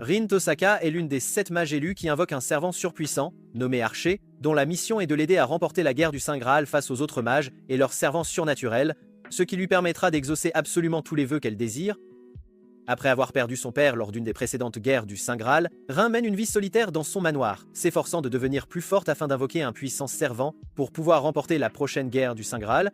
Rin Tosaka est l'une des 7 mages élus qui invoquent un servant surpuissant, nommé Archer, dont la mission est de l'aider à remporter la guerre du Saint Graal face aux autres mages et leurs servants surnaturels, ce qui lui permettra d'exaucer absolument tous les vœux qu'elle désire. Après avoir perdu son père lors d'une des précédentes guerres du Saint Graal, Rin mène une vie solitaire dans son manoir, s'efforçant de devenir plus forte afin d'invoquer un puissant servant pour pouvoir remporter la prochaine guerre du Saint Graal.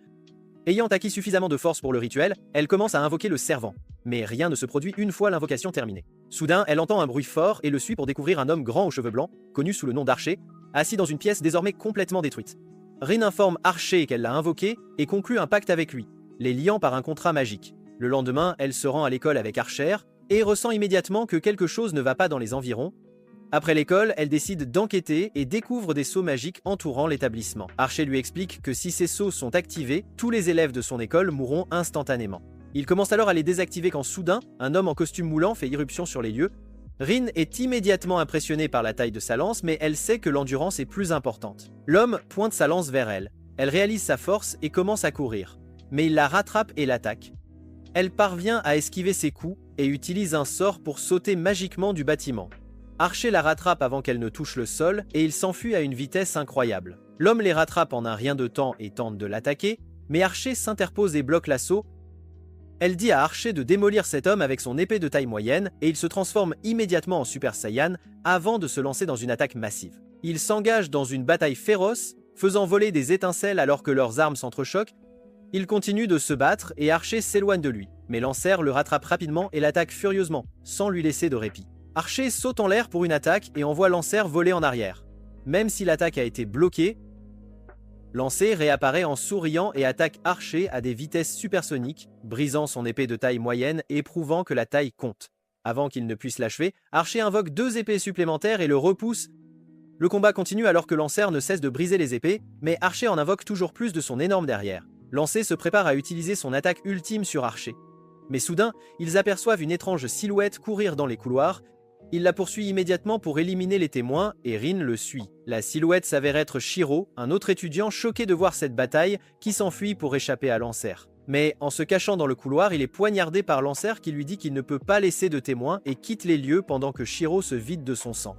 Ayant acquis suffisamment de force pour le rituel, elle commence à invoquer le servant. Mais rien ne se produit une fois l'invocation terminée. Soudain, elle entend un bruit fort et le suit pour découvrir un homme grand aux cheveux blancs, connu sous le nom d'Archer, assis dans une pièce désormais complètement détruite. Rin informe Archer qu'elle l'a invoqué et conclut un pacte avec lui, les liant par un contrat magique. Le lendemain, elle se rend à l'école avec Archer et ressent immédiatement que quelque chose ne va pas dans les environs. Après l'école, elle décide d'enquêter et découvre des sceaux magiques entourant l'établissement. Archer lui explique que si ces sceaux sont activés, tous les élèves de son école mourront instantanément. Il commence alors à les désactiver quand soudain, un homme en costume moulant fait irruption sur les lieux. Rin est immédiatement impressionnée par la taille de sa lance, mais elle sait que l'endurance est plus importante. L'homme pointe sa lance vers elle. Elle réalise sa force et commence à courir. Mais il la rattrape et l'attaque. Elle parvient à esquiver ses coups et utilise un sort pour sauter magiquement du bâtiment. Archer la rattrape avant qu'elle ne touche le sol et il s'enfuit à une vitesse incroyable. L'homme les rattrape en un rien de temps et tente de l'attaquer, mais Archer s'interpose et bloque l'assaut. Elle dit à Archer de démolir cet homme avec son épée de taille moyenne et il se transforme immédiatement en Super Saiyan avant de se lancer dans une attaque massive. Ils s'engagent dans une bataille féroce, faisant voler des étincelles alors que leurs armes s'entrechoquent. Ils continuent de se battre et Archer s'éloigne de lui, mais Lancer le rattrape rapidement et l'attaque furieusement, sans lui laisser de répit. Archer saute en l'air pour une attaque et envoie Lancer voler en arrière. Même si l'attaque a été bloquée, Lancer réapparaît en souriant et attaque Archer à des vitesses supersoniques, brisant son épée de taille moyenne et prouvant que la taille compte. Avant qu'il ne puisse l'achever, Archer invoque 2 épées supplémentaires et le repousse. Le combat continue alors que Lancer ne cesse de briser les épées, mais Archer en invoque toujours plus de son énorme derrière. Lancer se prépare à utiliser son attaque ultime sur Archer. Mais soudain, ils aperçoivent une étrange silhouette courir dans les couloirs. Il la poursuit immédiatement pour éliminer les témoins et Rin le suit. La silhouette s'avère être Shiro, un autre étudiant choqué de voir cette bataille, qui s'enfuit pour échapper à Lancer. Mais en se cachant dans le couloir, il est poignardé par Lancer qui lui dit qu'il ne peut pas laisser de témoins et quitte les lieux pendant que Shiro se vide de son sang.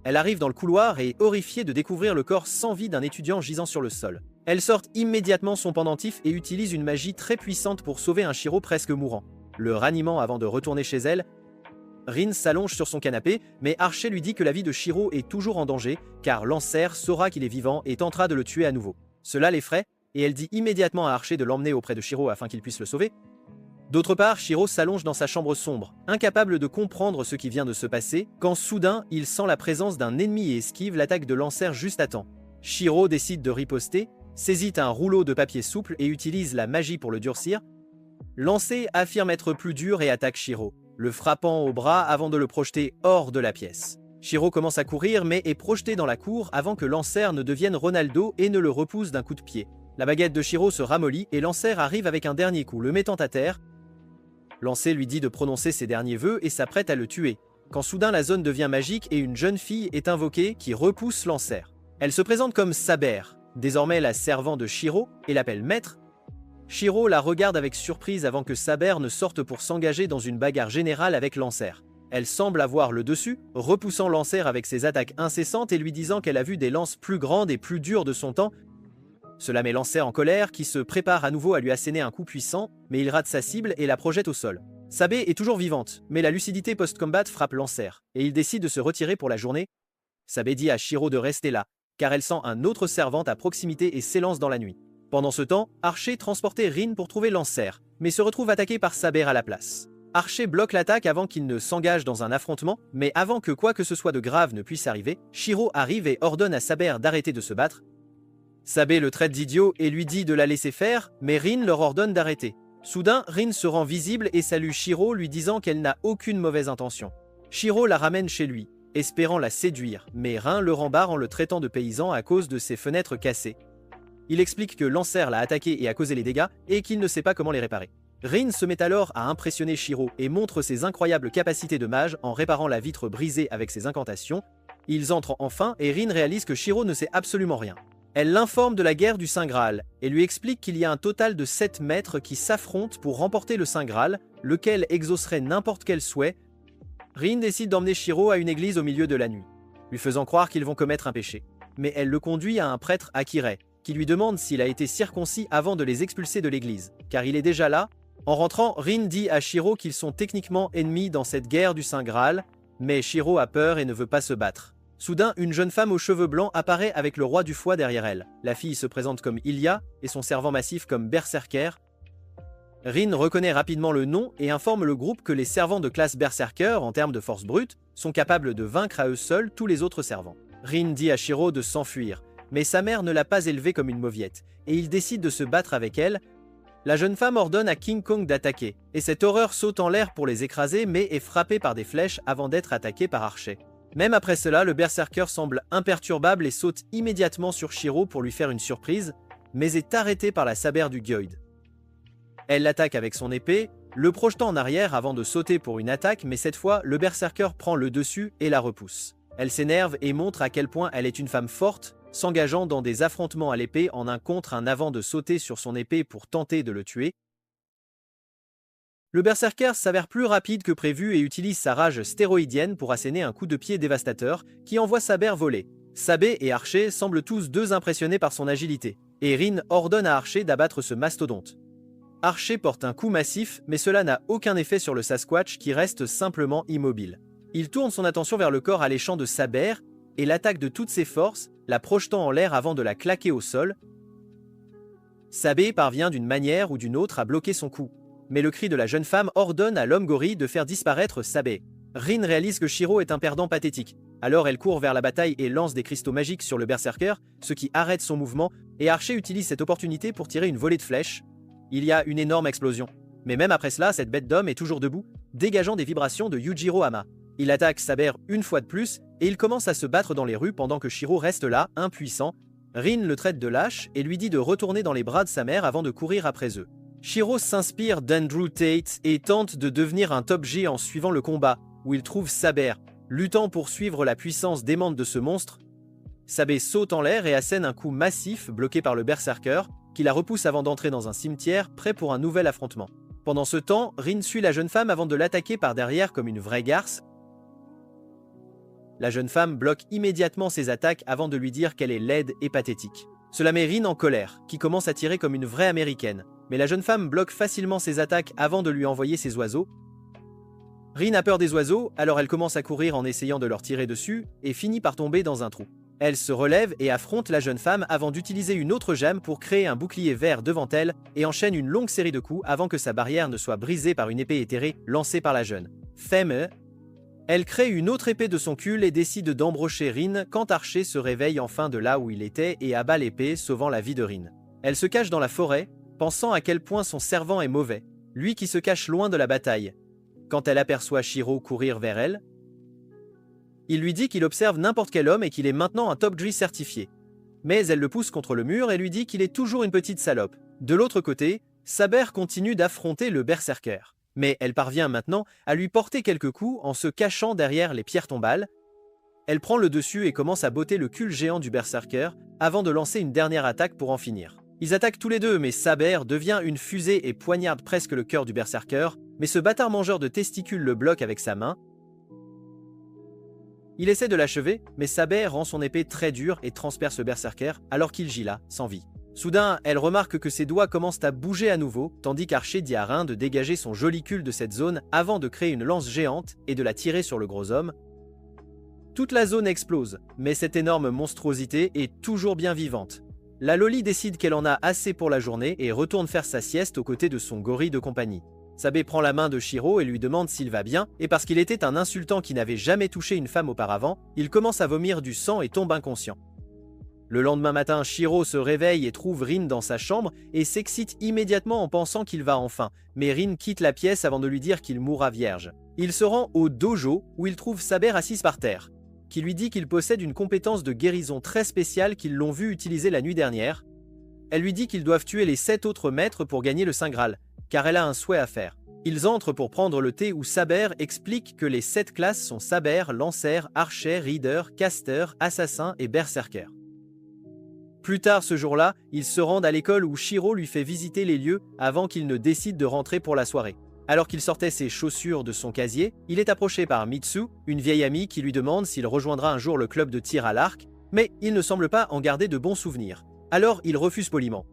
Elle arrive dans le couloir et est horrifiée de découvrir le corps sans vie d'un étudiant gisant sur le sol. Elle sort immédiatement son pendentif et utilise une magie très puissante pour sauver un Shiro presque mourant. Le ranimant avant de retourner chez elle, Rin s'allonge sur son canapé, mais Archer lui dit que la vie de Shiro est toujours en danger, car Lancer saura qu'il est vivant et tentera de le tuer à nouveau. Cela l'effraie, et elle dit immédiatement à Archer de l'emmener auprès de Shiro afin qu'il puisse le sauver. D'autre part, Shiro s'allonge dans sa chambre sombre, incapable de comprendre ce qui vient de se passer, quand soudain, il sent la présence d'un ennemi et esquive l'attaque de Lancer juste à temps. Shiro décide de riposter, saisit un rouleau de papier souple et utilise la magie pour le durcir. Lancer affirme être plus dur et attaque Shiro, le frappant au bras avant de le projeter hors de la pièce. Shiro commence à courir mais est projeté dans la cour avant que Lancer ne devienne Ronaldo et ne le repousse d'un coup de pied. La baguette de Shiro se ramollit et Lancer arrive avec un dernier coup, le mettant à terre. Lancer lui dit de prononcer ses derniers vœux et s'apprête à le tuer, quand soudain la zone devient magique et une jeune fille est invoquée qui repousse Lancer. Elle se présente comme Saber, désormais la servante de Shiro, et l'appelle maître. Shiro la regarde avec surprise avant que Saber ne sorte pour s'engager dans une bagarre générale avec Lancer. Elle semble avoir le dessus, repoussant Lancer avec ses attaques incessantes et lui disant qu'elle a vu des lances plus grandes et plus dures de son temps. Cela met Lancer en colère, qui se prépare à nouveau à lui asséner un coup puissant, mais il rate sa cible et la projette au sol. Sabé est toujours vivante, mais la lucidité post-combat frappe Lancer, et il décide de se retirer pour la journée. Sabé dit à Shiro de rester là, car elle sent un autre servante à proximité et s'élance dans la nuit. Pendant ce temps, Archer transportait Rin pour trouver Lancer, mais se retrouve attaqué par Saber à la place. Archer bloque l'attaque avant qu'il ne s'engage dans un affrontement, mais avant que quoi que ce soit de grave ne puisse arriver, Shiro arrive et ordonne à Saber d'arrêter de se battre. Sabé le traite d'idiot et lui dit de la laisser faire, mais Rin leur ordonne d'arrêter. Soudain, Rin se rend visible et salue Shiro lui disant qu'elle n'a aucune mauvaise intention. Shiro la ramène chez lui, espérant la séduire, mais Rin le rembarre en le traitant de paysan à cause de ses fenêtres cassées. Il explique que Lancer l'a attaqué et a causé les dégâts, et qu'il ne sait pas comment les réparer. Rin se met alors à impressionner Shiro et montre ses incroyables capacités de mage en réparant la vitre brisée avec ses incantations. Ils entrent enfin et Rin réalise que Shiro ne sait absolument rien. Elle l'informe de la guerre du Saint Graal et lui explique qu'il y a un total de 7 maîtres qui s'affrontent pour remporter le Saint Graal, lequel exaucerait n'importe quel souhait. Rin décide d'emmener Shiro à une église au milieu de la nuit, lui faisant croire qu'ils vont commettre un péché. Mais elle le conduit à un prêtre Akire, qui lui demande s'il a été circoncis avant de les expulser de l'église, car il est déjà là. En rentrant, Rin dit à Shiro qu'ils sont techniquement ennemis dans cette guerre du Saint Graal, mais Shiro a peur et ne veut pas se battre. Soudain, une jeune femme aux cheveux blancs apparaît avec le roi du foie derrière elle. La fille se présente comme Ilia et son servant massif comme Berserker. Rin reconnaît rapidement le nom et informe le groupe que les servants de classe Berserker, en termes de force brute, sont capables de vaincre à eux seuls tous les autres servants. Rin dit à Shiro de s'enfuir, mais sa mère ne l'a pas élevée comme une mauviette, et il décide de se battre avec elle. La jeune femme ordonne à King Kong d'attaquer, et cette horreur saute en l'air pour les écraser mais est frappée par des flèches avant d'être attaquée par Archer. Même après cela, le Berserker semble imperturbable et saute immédiatement sur Shiro pour lui faire une surprise, mais est arrêté par la sabère du Gyoid. Elle l'attaque avec son épée, le projetant en arrière avant de sauter pour une attaque, mais cette fois, le Berserker prend le dessus et la repousse. Elle s'énerve et montre à quel point elle est une femme forte, s'engageant dans des affrontements à l'épée en un contre un avant de sauter sur son épée pour tenter de le tuer. Le Berserker s'avère plus rapide que prévu et utilise sa rage stéroïdienne pour asséner un coup de pied dévastateur qui envoie Saber voler. Sabé et Archer semblent tous deux impressionnés par son agilité, et Rin ordonne à Archer d'abattre ce mastodonte. Archer porte un coup massif, mais cela n'a aucun effet sur le Sasquatch qui reste simplement immobile. Il tourne son attention vers le corps alléchant de Saber et l'attaque de toutes ses forces, la projetant en l'air avant de la claquer au sol. Sabé parvient d'une manière ou d'une autre à bloquer son coup, mais le cri de la jeune femme ordonne à l'homme gorille de faire disparaître Sabé. Rin réalise que Shiro est un perdant pathétique, alors elle court vers la bataille et lance des cristaux magiques sur le Berserker, ce qui arrête son mouvement, et Archer utilise cette opportunité pour tirer une volée de flèches. Il y a une énorme explosion, mais même après cela, cette bête d'homme est toujours debout, dégageant des vibrations de Yujiro Hama. Il attaque Saber une fois de plus, et il commence à se battre dans les rues pendant que Shiro reste là, impuissant. Rin le traite de lâche et lui dit de retourner dans les bras de sa mère avant de courir après eux. Shiro s'inspire d'Andrew Tate et tente de devenir un top G en suivant le combat, où il trouve Saber, luttant pour suivre la puissance démente de ce monstre. Saber saute en l'air et assène un coup massif bloqué par le Berserker, qui la repousse avant d'entrer dans un cimetière, prêt pour un nouvel affrontement. Pendant ce temps, Rin suit la jeune femme avant de l'attaquer par derrière comme une vraie garce. La jeune femme bloque immédiatement ses attaques avant de lui dire qu'elle est laide et pathétique. Cela met Rin en colère, qui commence à tirer comme une vraie américaine, mais la jeune femme bloque facilement ses attaques avant de lui envoyer ses oiseaux. Rin a peur des oiseaux, alors elle commence à courir en essayant de leur tirer dessus, et finit par tomber dans un trou. Elle se relève et affronte la jeune femme avant d'utiliser une autre gemme pour créer un bouclier vert devant elle, et enchaîne une longue série de coups avant que sa barrière ne soit brisée par une épée éthérée lancée par la jeune femme. Elle crée une autre épée de son cul et décide d'embrocher Rin quand Archer se réveille enfin de là où il était et abat l'épée, sauvant la vie de Rin. Elle se cache dans la forêt, pensant à quel point son servant est mauvais, lui qui se cache loin de la bataille. Quand elle aperçoit Shiro courir vers elle, il lui dit qu'il observe n'importe quel homme et qu'il est maintenant un top G certifié. Mais elle le pousse contre le mur et lui dit qu'il est toujours une petite salope. De l'autre côté, Saber continue d'affronter le Berserker. Mais elle parvient maintenant à lui porter quelques coups en se cachant derrière les pierres tombales. Elle prend le dessus et commence à botter le cul géant du Berserker avant de lancer une dernière attaque pour en finir. Ils attaquent tous les deux, mais Saber devient une fusée et poignarde presque le cœur du Berserker, mais ce bâtard mangeur de testicules le bloque avec sa main. Il essaie de l'achever, mais Saber rend son épée très dure et transperce le Berserker alors qu'il gît là, sans vie. Soudain, elle remarque que ses doigts commencent à bouger à nouveau, tandis qu'Archer dit à Rin de dégager son joli cul de cette zone avant de créer une lance géante et de la tirer sur le gros homme. Toute la zone explose, mais cette énorme monstruosité est toujours bien vivante. La Loli décide qu'elle en a assez pour la journée et retourne faire sa sieste aux côtés de son gorille de compagnie. Sabé prend la main de Shiro et lui demande s'il va bien, et parce qu'il était un insultant qui n'avait jamais touché une femme auparavant, il commence à vomir du sang et tombe inconscient. Le lendemain matin, Shiro se réveille et trouve Rin dans sa chambre et s'excite immédiatement en pensant qu'il va enfin, mais Rin quitte la pièce avant de lui dire qu'il mourra vierge. Il se rend au dojo où il trouve Saber assise par terre, qui lui dit qu'il possède une compétence de guérison très spéciale qu'ils l'ont vu utiliser la nuit dernière. Elle lui dit qu'ils doivent tuer les 7 autres maîtres pour gagner le Saint Graal, car elle a un souhait à faire. Ils entrent pour prendre le thé où Saber explique que les 7 classes sont Saber, Lancer, Archer, Reader, Caster, Assassin et Berserker. Plus tard ce jour-là, ils se rendent à l'école où Shiro lui fait visiter les lieux avant qu'il ne décide de rentrer pour la soirée. Alors qu'il sortait ses chaussures de son casier, il est approché par Mitsu, une vieille amie qui lui demande s'il rejoindra un jour le club de tir à l'arc, mais il ne semble pas en garder de bons souvenirs. Alors il refuse poliment.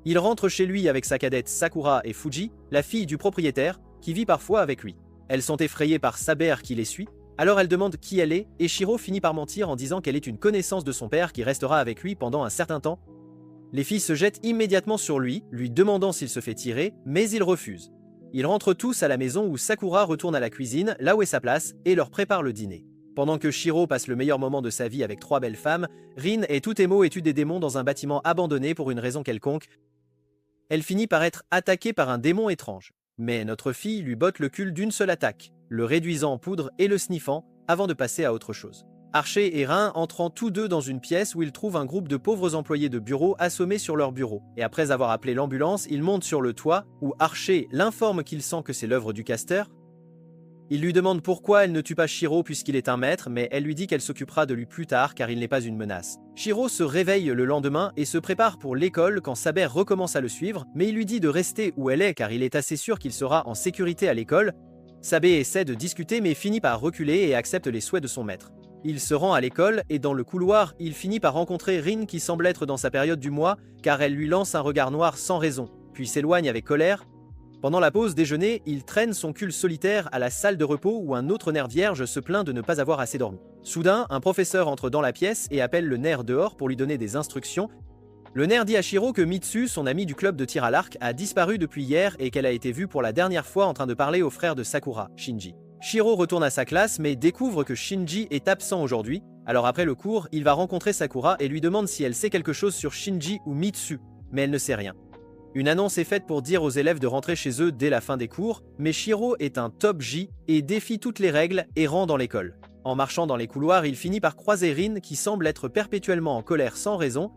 Il rentre chez lui avec sa cadette Sakura et Fuji, la fille du propriétaire, qui vit parfois avec lui. Elles sont effrayées par Saber qui les suit, alors elle demande qui elle est, et Shiro finit par mentir en disant qu'elle est une connaissance de son père qui restera avec lui pendant un certain temps. Les filles se jettent immédiatement sur lui, lui demandant s'il se fait tirer, mais il refuse. Ils rentrent tous à la maison où Sakura retourne à la cuisine, là où est sa place, et leur prépare le dîner. Pendant que Shiro passe le meilleur moment de sa vie avec 3 belles femmes, Rin et Tutemo étudient des démons dans un bâtiment abandonné pour une raison quelconque. Elle finit par être attaquée par un démon étrange. Mais notre fille lui botte le cul d'une seule attaque, le réduisant en poudre et le sniffant, avant de passer à autre chose. Archer et Rin entrant tous deux dans une pièce où ils trouvent un groupe de pauvres employés de bureau assommés sur leur bureau. Et après avoir appelé l'ambulance, ils montent sur le toit, où Archer l'informe qu'il sent que c'est l'œuvre du casteur. Il lui demande pourquoi elle ne tue pas Shiro puisqu'il est un maître, mais elle lui dit qu'elle s'occupera de lui plus tard car il n'est pas une menace. Shiro se réveille le lendemain et se prépare pour l'école quand Saber recommence à le suivre, mais il lui dit de rester où elle est car il est assez sûr qu'il sera en sécurité à l'école. Saber essaie de discuter mais finit par reculer et accepte les souhaits de son maître. Il se rend à l'école et dans le couloir, il finit par rencontrer Rin qui semble être dans sa période du mois car elle lui lance un regard noir sans raison, puis s'éloigne avec colère. Pendant la pause déjeuner, il traîne son cul solitaire à la salle de repos où un autre nerf vierge se plaint de ne pas avoir assez dormi. Soudain, un professeur entre dans la pièce et appelle le nerf dehors pour lui donner des instructions. Le nerf dit à Shiro que Mitsu, son ami du club de tir à l'arc, a disparu depuis hier et qu'elle a été vue pour la dernière fois en train de parler au frère de Sakura, Shinji. Shiro retourne à sa classe mais découvre que Shinji est absent aujourd'hui. Alors après le cours, il va rencontrer Sakura et lui demande si elle sait quelque chose sur Shinji ou Mitsu, mais elle ne sait rien. Une annonce est faite pour dire aux élèves de rentrer chez eux dès la fin des cours, mais Shiro est un top J et défie toutes les règles et rentre dans l'école. En marchant dans les couloirs, il finit par croiser Rin qui semble être perpétuellement en colère sans raison.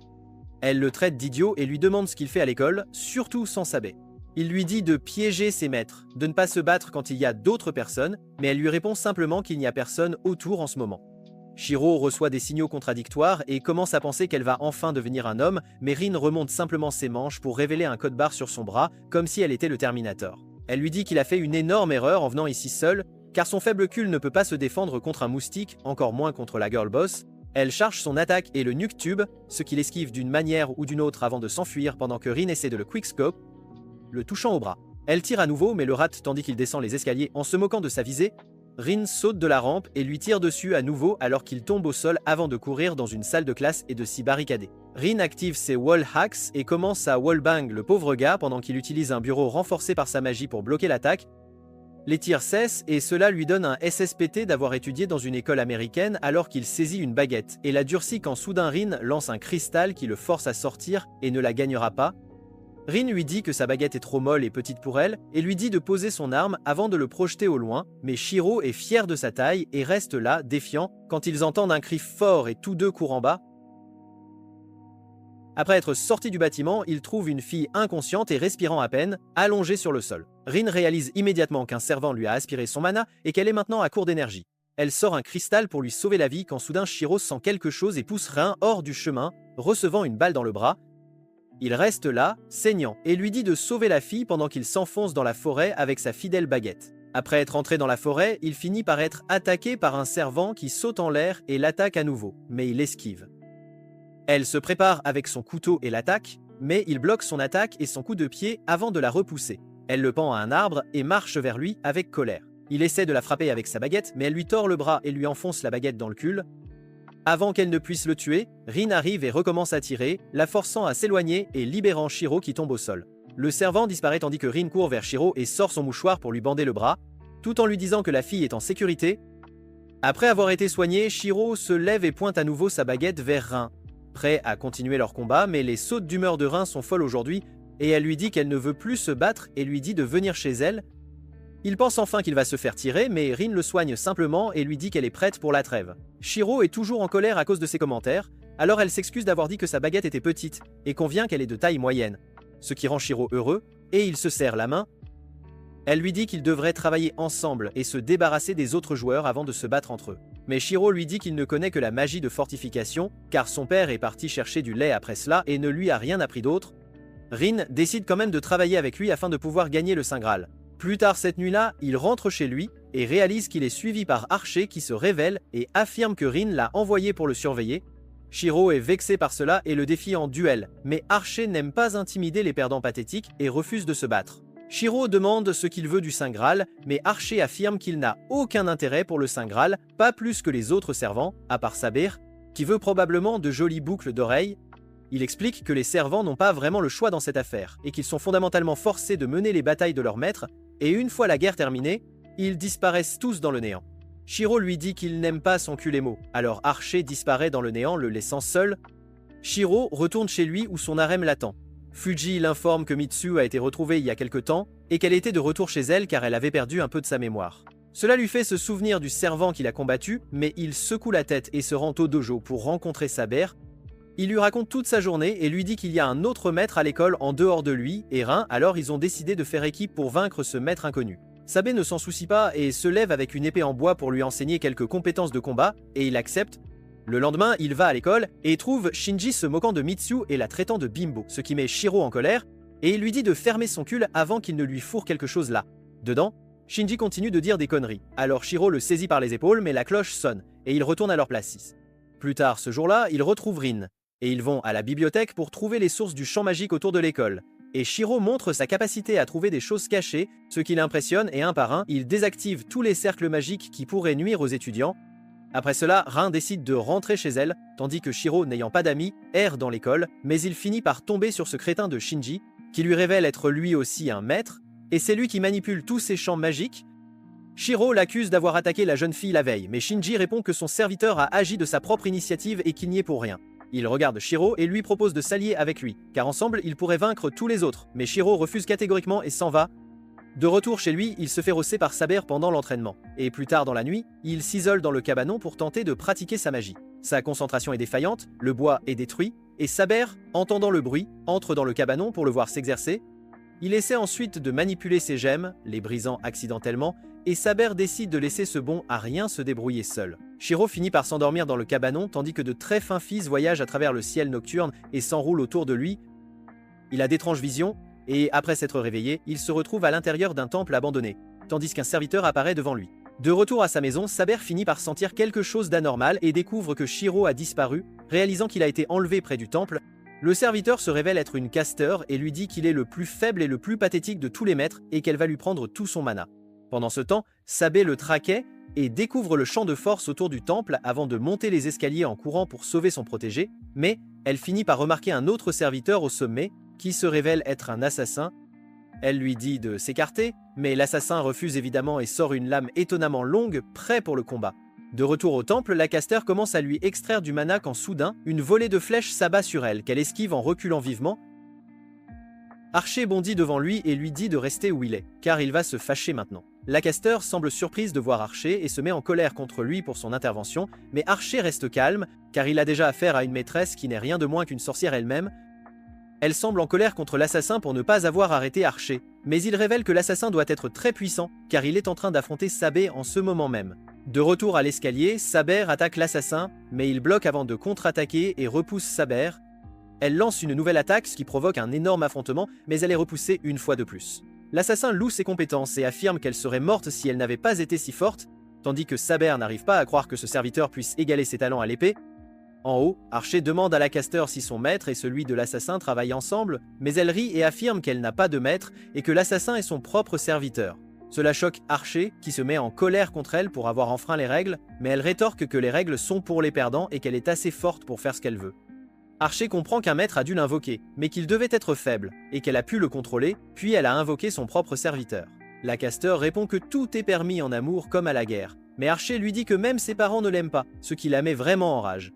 Elle le traite d'idiot et lui demande ce qu'il fait à l'école, surtout sans Saber. Il lui dit de piéger ses maîtres, de ne pas se battre quand il y a d'autres personnes, mais elle lui répond simplement qu'il n'y a personne autour en ce moment. Shiro reçoit des signaux contradictoires et commence à penser qu'elle va enfin devenir un homme, mais Rin remonte simplement ses manches pour révéler un code barre sur son bras, comme si elle était le Terminator. Elle lui dit qu'il a fait une énorme erreur en venant ici seul, car son faible cul ne peut pas se défendre contre un moustique, encore moins contre la girl boss. Elle charge son attaque et le nuke tube, ce qu'il esquive d'une manière ou d'une autre avant de s'enfuir pendant que Rin essaie de le quickscope, le touchant au bras. Elle tire à nouveau mais le rate tandis qu'il descend les escaliers en se moquant de sa visée. Rin saute de la rampe et lui tire dessus à nouveau alors qu'il tombe au sol avant de courir dans une salle de classe et de s'y barricader. Rin active ses wall hacks et commence à wallbang le pauvre gars pendant qu'il utilise un bureau renforcé par sa magie pour bloquer l'attaque. Les tirs cessent et cela lui donne un SSPT d'avoir étudié dans une école américaine alors qu'il saisit une baguette et la durcit quand soudain Rin lance un cristal qui le force à sortir et ne la gagnera pas. Rin lui dit que sa baguette est trop molle et petite pour elle, et lui dit de poser son arme avant de le projeter au loin, mais Shiro est fier de sa taille et reste là, défiant, quand ils entendent un cri fort et tous deux courent en bas. Après être sortis du bâtiment, ils trouvent une fille inconsciente et respirant à peine, allongée sur le sol. Rin réalise immédiatement qu'un servant lui a aspiré son mana et qu'elle est maintenant à court d'énergie. Elle sort un cristal pour lui sauver la vie quand soudain Shiro sent quelque chose et pousse Rin hors du chemin, recevant une balle dans le bras. Il reste là, saignant, et lui dit de sauver la fille pendant qu'il s'enfonce dans la forêt avec sa fidèle baguette. Après être entré dans la forêt, il finit par être attaqué par un servant qui saute en l'air et l'attaque à nouveau, mais il esquive. Elle se prépare avec son couteau et l'attaque, mais il bloque son attaque et son coup de pied avant de la repousser. Elle le pend à un arbre et marche vers lui avec colère. Il essaie de la frapper avec sa baguette, mais elle lui tord le bras et lui enfonce la baguette dans le cul. Avant qu'elle ne puisse le tuer, Rin arrive et recommence à tirer, la forçant à s'éloigner et libérant Shiro qui tombe au sol. Le servant disparaît tandis que Rin court vers Shiro et sort son mouchoir pour lui bander le bras, tout en lui disant que la fille est en sécurité. Après avoir été soigné, Shiro se lève et pointe à nouveau sa baguette vers Rin, prêt à continuer leur combat, mais les sautes d'humeur de Rin sont folles aujourd'hui, et elle lui dit qu'elle ne veut plus se battre et lui dit de venir chez elle. Il pense enfin qu'il va se faire tirer, mais Rin le soigne simplement et lui dit qu'elle est prête pour la trêve. Shiro est toujours en colère à cause de ses commentaires, alors elle s'excuse d'avoir dit que sa baguette était petite et convient qu'elle est de taille moyenne, ce qui rend Shiro heureux, et il se serre la main. Elle lui dit qu'ils devraient travailler ensemble et se débarrasser des autres joueurs avant de se battre entre eux. Mais Shiro lui dit qu'il ne connaît que la magie de fortification, car son père est parti chercher du lait après cela et ne lui a rien appris d'autre. Rin décide quand même de travailler avec lui afin de pouvoir gagner le Saint Graal. Plus tard cette nuit-là, il rentre chez lui et réalise qu'il est suivi par Archer qui se révèle et affirme que Rin l'a envoyé pour le surveiller. Shiro est vexé par cela et le défie en duel, mais Archer n'aime pas intimider les perdants pathétiques et refuse de se battre. Shiro demande ce qu'il veut du Saint Graal, mais Archer affirme qu'il n'a aucun intérêt pour le Saint Graal, pas plus que les autres servants, à part Sabir, qui veut probablement de jolies boucles d'oreilles. Il explique que les servants n'ont pas vraiment le choix dans cette affaire, et qu'ils sont fondamentalement forcés de mener les batailles de leur maître, et une fois la guerre terminée, ils disparaissent tous dans le néant. Shiro lui dit qu'il n'aime pas son Kulemo, alors Archer disparaît dans le néant, le laissant seul. Shiro retourne chez lui où son harem l'attend. Fuji l'informe que Mitsu a été retrouvée il y a quelque temps, et qu'elle était de retour chez elle car elle avait perdu un peu de sa mémoire. Cela lui fait se souvenir du servant qu'il a combattu, mais il secoue la tête et se rend au dojo pour rencontrer Saber. Il lui raconte toute sa journée et lui dit qu'il y a un autre maître à l'école en dehors de lui, et Rin, alors ils ont décidé de faire équipe pour vaincre ce maître inconnu. Sabe ne s'en soucie pas et se lève avec une épée en bois pour lui enseigner quelques compétences de combat, et il accepte. Le lendemain, il va à l'école et trouve Shinji se moquant de Mitsu et la traitant de bimbo, ce qui met Shiro en colère, et il lui dit de fermer son cul avant qu'il ne lui fourre quelque chose là. Dedans, Shinji continue de dire des conneries, alors Shiro le saisit par les épaules mais la cloche sonne, et ils retournent à leur place 6. Plus tard ce jour-là, ils retrouvent Rin, et ils vont à la bibliothèque pour trouver les sources du champ magique autour de l'école. Et Shiro montre sa capacité à trouver des choses cachées, ce qui l'impressionne et un par un, il désactive tous les cercles magiques qui pourraient nuire aux étudiants. Après cela, Rin décide de rentrer chez elle, tandis que Shiro, n'ayant pas d'amis, erre dans l'école, mais il finit par tomber sur ce crétin de Shinji, qui lui révèle être lui aussi un maître, et c'est lui qui manipule tous ces champs magiques. Shiro l'accuse d'avoir attaqué la jeune fille la veille, mais Shinji répond que son serviteur a agi de sa propre initiative et qu'il n'y est pour rien. Il regarde Shiro et lui propose de s'allier avec lui, car ensemble ils pourraient vaincre tous les autres, mais Shiro refuse catégoriquement et s'en va. De retour chez lui, il se fait rosser par Saber pendant l'entraînement, et plus tard dans la nuit, il s'isole dans le cabanon pour tenter de pratiquer sa magie. Sa concentration est défaillante, le bois est détruit, et Saber, entendant le bruit, entre dans le cabanon pour le voir s'exercer. Il essaie ensuite de manipuler ses gemmes, les brisant accidentellement, et Saber décide de laisser ce bon à rien se débrouiller seul. Shiro finit par s'endormir dans le cabanon tandis que de très fins fils voyagent à travers le ciel nocturne et s'enroulent autour de lui. Il a d'étranges visions, et après s'être réveillé, il se retrouve à l'intérieur d'un temple abandonné, tandis qu'un serviteur apparaît devant lui. De retour à sa maison, Saber finit par sentir quelque chose d'anormal et découvre que Shiro a disparu, réalisant qu'il a été enlevé près du temple. Le serviteur se révèle être une caster et lui dit qu'il est le plus faible et le plus pathétique de tous les maîtres et qu'elle va lui prendre tout son mana. Pendant ce temps, Sabe le traquait et découvre le champ de force autour du temple avant de monter les escaliers en courant pour sauver son protégé, mais elle finit par remarquer un autre serviteur au sommet qui se révèle être un assassin. Elle lui dit de s'écarter, mais l'assassin refuse évidemment et sort une lame étonnamment longue, prêt pour le combat. De retour au temple, la caster commence à lui extraire du mana quand soudain, une volée de flèches s'abat sur elle, qu'elle esquive en reculant vivement. Archer bondit devant lui et lui dit de rester où il est, car il va se fâcher maintenant. La caster semble surprise de voir Archer et se met en colère contre lui pour son intervention, mais Archer reste calme, car il a déjà affaire à une maîtresse qui n'est rien de moins qu'une sorcière elle-même. Elle semble en colère contre l'assassin pour ne pas avoir arrêté Archer, mais il révèle que l'assassin doit être très puissant, car il est en train d'affronter Saber en ce moment même. De retour à l'escalier, Saber attaque l'assassin, mais il bloque avant de contre-attaquer et repousse Saber. Elle lance une nouvelle attaque, ce qui provoque un énorme affrontement, mais elle est repoussée une fois de plus. L'assassin loue ses compétences et affirme qu'elle serait morte si elle n'avait pas été si forte, tandis que Saber n'arrive pas à croire que ce serviteur puisse égaler ses talents à l'épée. En haut, Archer demande à la caster si son maître et celui de l'assassin travaillent ensemble, mais elle rit et affirme qu'elle n'a pas de maître et que l'assassin est son propre serviteur. Cela choque Archer, qui se met en colère contre elle pour avoir enfreint les règles, mais elle rétorque que les règles sont pour les perdants et qu'elle est assez forte pour faire ce qu'elle veut. Archer comprend qu'un maître a dû l'invoquer, mais qu'il devait être faible, et qu'elle a pu le contrôler, puis elle a invoqué son propre serviteur. La caster répond que tout est permis en amour comme à la guerre, mais Archer lui dit que même ses parents ne l'aiment pas, ce qui la met vraiment en rage.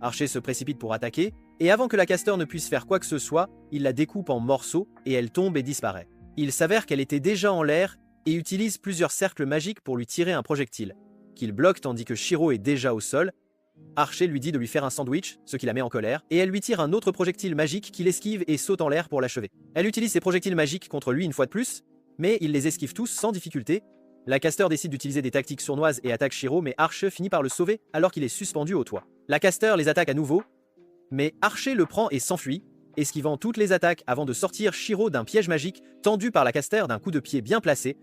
Archer se précipite pour attaquer, et avant que la caster ne puisse faire quoi que ce soit, il la découpe en morceaux, et elle tombe et disparaît. Il s'avère qu'elle était déjà en l'air, et utilise plusieurs cercles magiques pour lui tirer un projectile, qu'il bloque tandis que Shiro est déjà au sol. Archer lui dit de lui faire un sandwich, ce qui la met en colère, et elle lui tire un autre projectile magique qu'il esquive et saute en l'air pour l'achever. Elle utilise ses projectiles magiques contre lui une fois de plus, mais il les esquive tous sans difficulté. La caster décide d'utiliser des tactiques sournoises et attaque Shiro, mais Archer finit par le sauver alors qu'il est suspendu au toit. La caster les attaque à nouveau, mais Archer le prend et s'enfuit. esquivant toutes les attaques avant de sortir Shiro d'un piège magique tendu par la caster d'un coup de pied bien placé.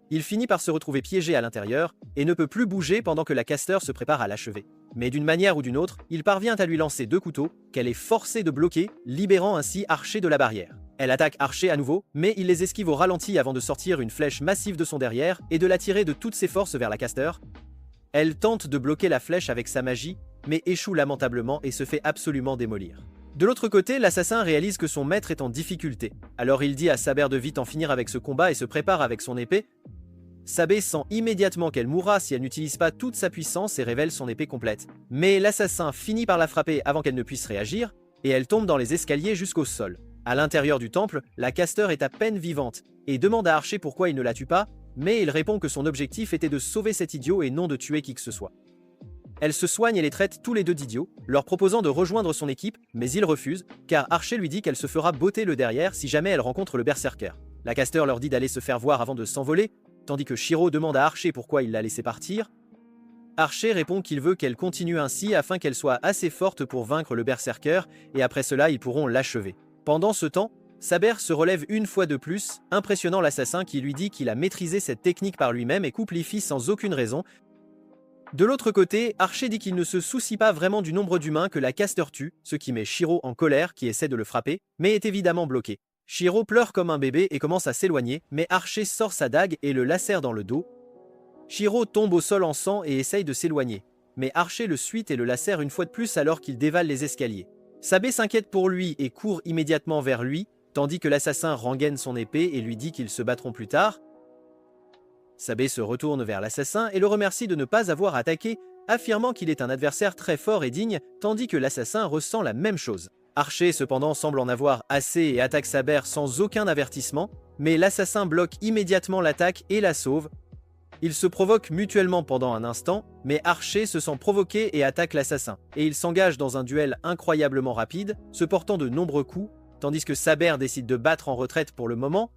Il finit par se retrouver piégé à l'intérieur et ne peut plus bouger pendant que la caster se prépare à l'achever. Mais d'une manière ou d'une autre, il parvient à lui lancer 2 couteaux qu'elle est forcée de bloquer, libérant ainsi Archer de la barrière. Elle attaque Archer à nouveau, mais il les esquive au ralenti avant de sortir une flèche massive de son derrière et de la tirer de toutes ses forces vers la caster. Elle tente de bloquer la flèche avec sa magie, mais échoue lamentablement et se fait absolument démolir. De l'autre côté, l'assassin réalise que son maître est en difficulté. Alors il dit à Saber de vite en finir avec ce combat et se prépare avec son épée. Saber sent immédiatement qu'elle mourra si elle n'utilise pas toute sa puissance et révèle son épée complète. Mais l'assassin finit par la frapper avant qu'elle ne puisse réagir, et elle tombe dans les escaliers jusqu'au sol. À l'intérieur du temple, la caster est à peine vivante, et demande à Archer pourquoi il ne la tue pas, mais il répond que son objectif était de sauver cet idiot et non de tuer qui que ce soit. Elle se soigne et les traite tous les deux d'idiots, leur proposant de rejoindre son équipe, mais il refuse, car Archer lui dit qu'elle se fera botter le derrière si jamais elle rencontre le berserker. La caster leur dit d'aller se faire voir avant de s'envoler, tandis que Shiro demande à Archer pourquoi il l'a laissé partir. Archer répond qu'il veut qu'elle continue ainsi afin qu'elle soit assez forte pour vaincre le berserker, et après cela ils pourront l'achever. Pendant ce temps, Saber se relève une fois de plus, impressionnant l'assassin qui lui dit qu'il a maîtrisé cette technique par lui-même et coupe Leafy sans aucune raison. De l'autre côté, Archer dit qu'il ne se soucie pas vraiment du nombre d'humains que la caster tue, ce qui met Shiro en colère qui essaie de le frapper, mais est évidemment bloqué. Shiro pleure comme un bébé et commence à s'éloigner, mais Archer sort sa dague et le lacère dans le dos. Shiro tombe au sol en sang et essaye de s'éloigner, mais Archer le suit et le lacère une fois de plus alors qu'il dévale les escaliers. Saber s'inquiète pour lui et court immédiatement vers lui, tandis que l'assassin rengaine son épée et lui dit qu'ils se battront plus tard. Saber se retourne vers l'assassin et le remercie de ne pas avoir attaqué, affirmant qu'il est un adversaire très fort et digne, tandis que l'assassin ressent la même chose. Archer cependant semble en avoir assez et attaque Saber sans aucun avertissement, mais l'assassin bloque immédiatement l'attaque et la sauve. Ils se provoquent mutuellement pendant un instant, mais Archer se sent provoqué et attaque l'assassin, et il s'engage dans un duel incroyablement rapide, se portant de nombreux coups, tandis que Saber décide de battre en retraite pour le moment.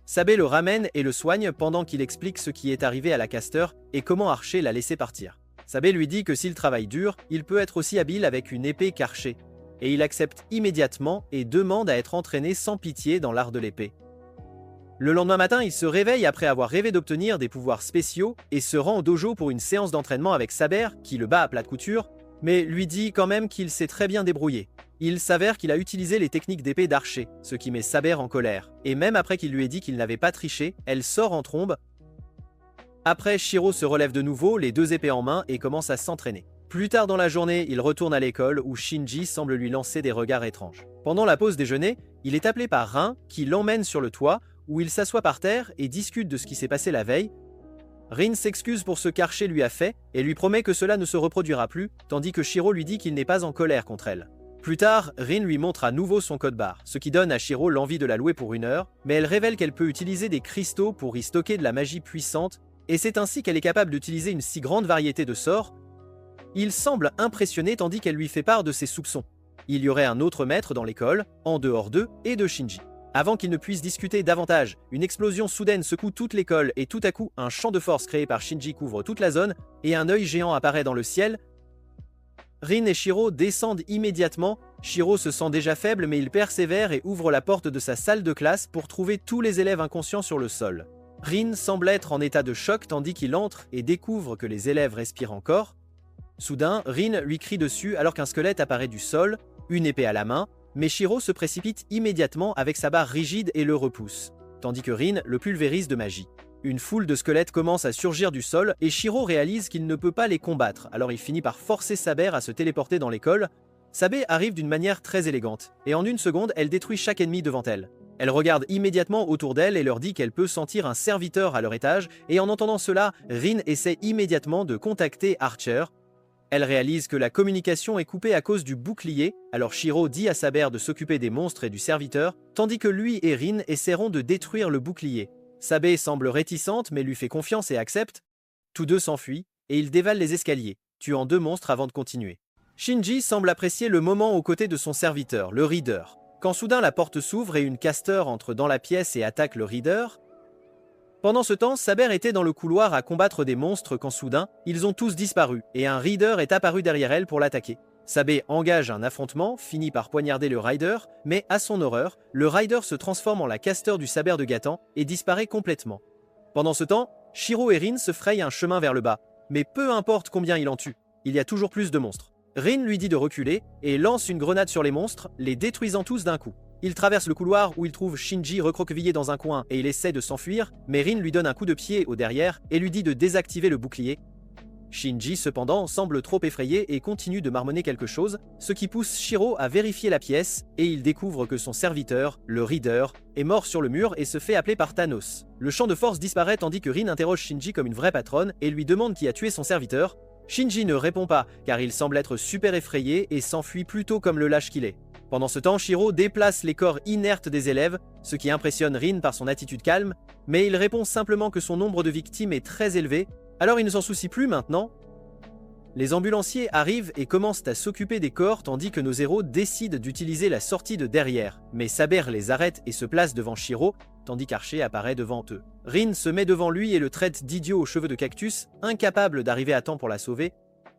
Saber le ramène et le soigne pendant qu'il explique ce qui est arrivé à la caster et comment Archer l'a laissé partir. Saber lui dit que s'il travaille dur, il peut être aussi habile avec une épée qu'Archer, et il accepte immédiatement et demande à être entraîné sans pitié dans l'art de l'épée. Le lendemain matin, il se réveille après avoir rêvé d'obtenir des pouvoirs spéciaux et se rend au dojo pour une séance d'entraînement avec Saber, qui le bat à plat de couture, mais lui dit quand même qu'il s'est très bien débrouillé. Il s'avère qu'il a utilisé les techniques d'épée d'Archer, ce qui met Saber en colère, et même après qu'il lui ait dit qu'il n'avait pas triché, elle sort en trombe. Après, Shiro se relève de nouveau, les 2 épées en main, et commence à s'entraîner. Plus tard dans la journée, il retourne à l'école où Shinji semble lui lancer des regards étranges. Pendant la pause déjeuner, il est appelé par Rin qui l'emmène sur le toit où il s'assoit par terre et discute de ce qui s'est passé la veille. Rin s'excuse pour ce qu'Archer lui a fait et lui promet que cela ne se reproduira plus, tandis que Shiro lui dit qu'il n'est pas en colère contre elle. Plus tard, Rin lui montre à nouveau son code barre, ce qui donne à Shiro l'envie de la louer pour 1 heure, mais elle révèle qu'elle peut utiliser des cristaux pour y stocker de la magie puissante, et c'est ainsi qu'elle est capable d'utiliser une si grande variété de sorts. Il semble impressionné tandis qu'elle lui fait part de ses soupçons. Il y aurait un autre maître dans l'école, en dehors d'eux et de Shinji. Avant qu'ils ne puissent discuter davantage, une explosion soudaine secoue toute l'école et tout à coup, un champ de force créé par Shinji couvre toute la zone et un œil géant apparaît dans le ciel. Rin et Shiro descendent immédiatement. Shiro se sent déjà faible mais il persévère et ouvre la porte de sa salle de classe pour trouver tous les élèves inconscients sur le sol. Rin semble être en état de choc tandis qu'il entre et découvre que les élèves respirent encore. Soudain, Rin lui crie dessus alors qu'un squelette apparaît du sol, une épée à la main, mais Shiro se précipite immédiatement avec sa barre rigide et le repousse, tandis que Rin le pulvérise de magie. Une foule de squelettes commence à surgir du sol et Shiro réalise qu'il ne peut pas les combattre, alors il finit par forcer Saber à se téléporter dans l'école. Saber arrive d'une manière très élégante, et en 1 seconde, elle détruit chaque ennemi devant elle. Elle regarde immédiatement autour d'elle et leur dit qu'elle peut sentir un serviteur à leur étage, et en entendant cela, Rin essaie immédiatement de contacter Archer. Elle réalise que la communication est coupée à cause du bouclier, alors Shiro dit à Saber de s'occuper des monstres et du serviteur, tandis que lui et Rin essaieront de détruire le bouclier. Saber semble réticente mais lui fait confiance et accepte. Tous deux s'enfuient, et ils dévalent les escaliers, tuant 2 monstres avant de continuer. Shinji semble apprécier le moment aux côtés de son serviteur, le Reader. Quand soudain la porte s'ouvre et une caster entre dans la pièce et attaque le Reader. Pendant ce temps, Saber était dans le couloir à combattre des monstres quand soudain, ils ont tous disparu, et un Reader est apparu derrière elle pour l'attaquer. Sabe engage un affrontement, finit par poignarder le Rider, mais à son horreur, le Rider se transforme en la Caster du saber de Gatan et disparaît complètement. Pendant ce temps, Shiro et Rin se frayent un chemin vers le bas, mais peu importe combien il en tue, il y a toujours plus de monstres. Rin lui dit de reculer et lance une grenade sur les monstres, les détruisant tous d'un coup. Il traverse le couloir où il trouve Shinji recroquevillé dans un coin et il essaie de s'enfuir, mais Rin lui donne un coup de pied au derrière et lui dit de désactiver le bouclier. Shinji cependant semble trop effrayé et continue de marmonner quelque chose, ce qui pousse Shiro à vérifier la pièce et il découvre que son serviteur, le Reader, est mort sur le mur et se fait appeler par Thanos. Le champ de force disparaît tandis que Rin interroge Shinji comme une vraie patronne et lui demande qui a tué son serviteur. Shinji ne répond pas car il semble être super effrayé et s'enfuit plutôt comme le lâche qu'il est. Pendant ce temps, Shiro déplace les corps inertes des élèves, ce qui impressionne Rin par son attitude calme, mais il répond simplement que son nombre de victimes est très élevé, alors il ne s'en soucie plus maintenant. Les ambulanciers arrivent et commencent à s'occuper des corps tandis que nos héros décident d'utiliser la sortie de derrière, mais Saber les arrête et se place devant Shiro, tandis qu'Archer apparaît devant eux. Rin se met devant lui et le traite d'idiot aux cheveux de cactus, incapable d'arriver à temps pour la sauver.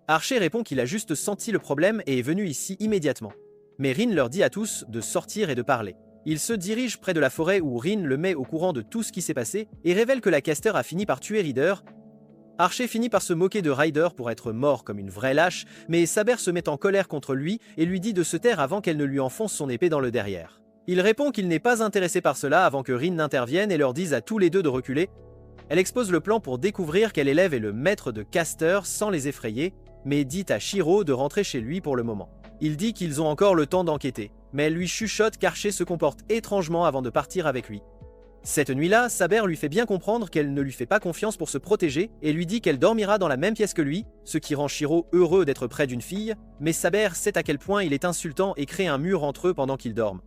Archer répond qu'il a juste senti le problème et est venu ici immédiatement. Mais Rin leur dit à tous de sortir et de parler. Il se dirige près de la forêt où Rin le met au courant de tout ce qui s'est passé et révèle que la Caster a fini par tuer Reader. Archer finit par se moquer de Rider pour être mort comme une vraie lâche, mais Saber se met en colère contre lui et lui dit de se taire avant qu'elle ne lui enfonce son épée dans le derrière. Il répond qu'il n'est pas intéressé par cela avant que Rin n'intervienne et leur dise à tous les deux de reculer. Elle expose le plan pour découvrir quel élève est le maître de Caster sans les effrayer, mais dit à Shiro de rentrer chez lui pour le moment. Il dit qu'ils ont encore le temps d'enquêter, mais elle lui chuchote qu'Archer se comporte étrangement avant de partir avec lui. Cette nuit-là, Saber lui fait bien comprendre qu'elle ne lui fait pas confiance pour se protéger et lui dit qu'elle dormira dans la même pièce que lui, ce qui rend Shiro heureux d'être près d'une fille, mais Saber sait à quel point il est insultant et crée un mur entre eux pendant qu'ils dorment.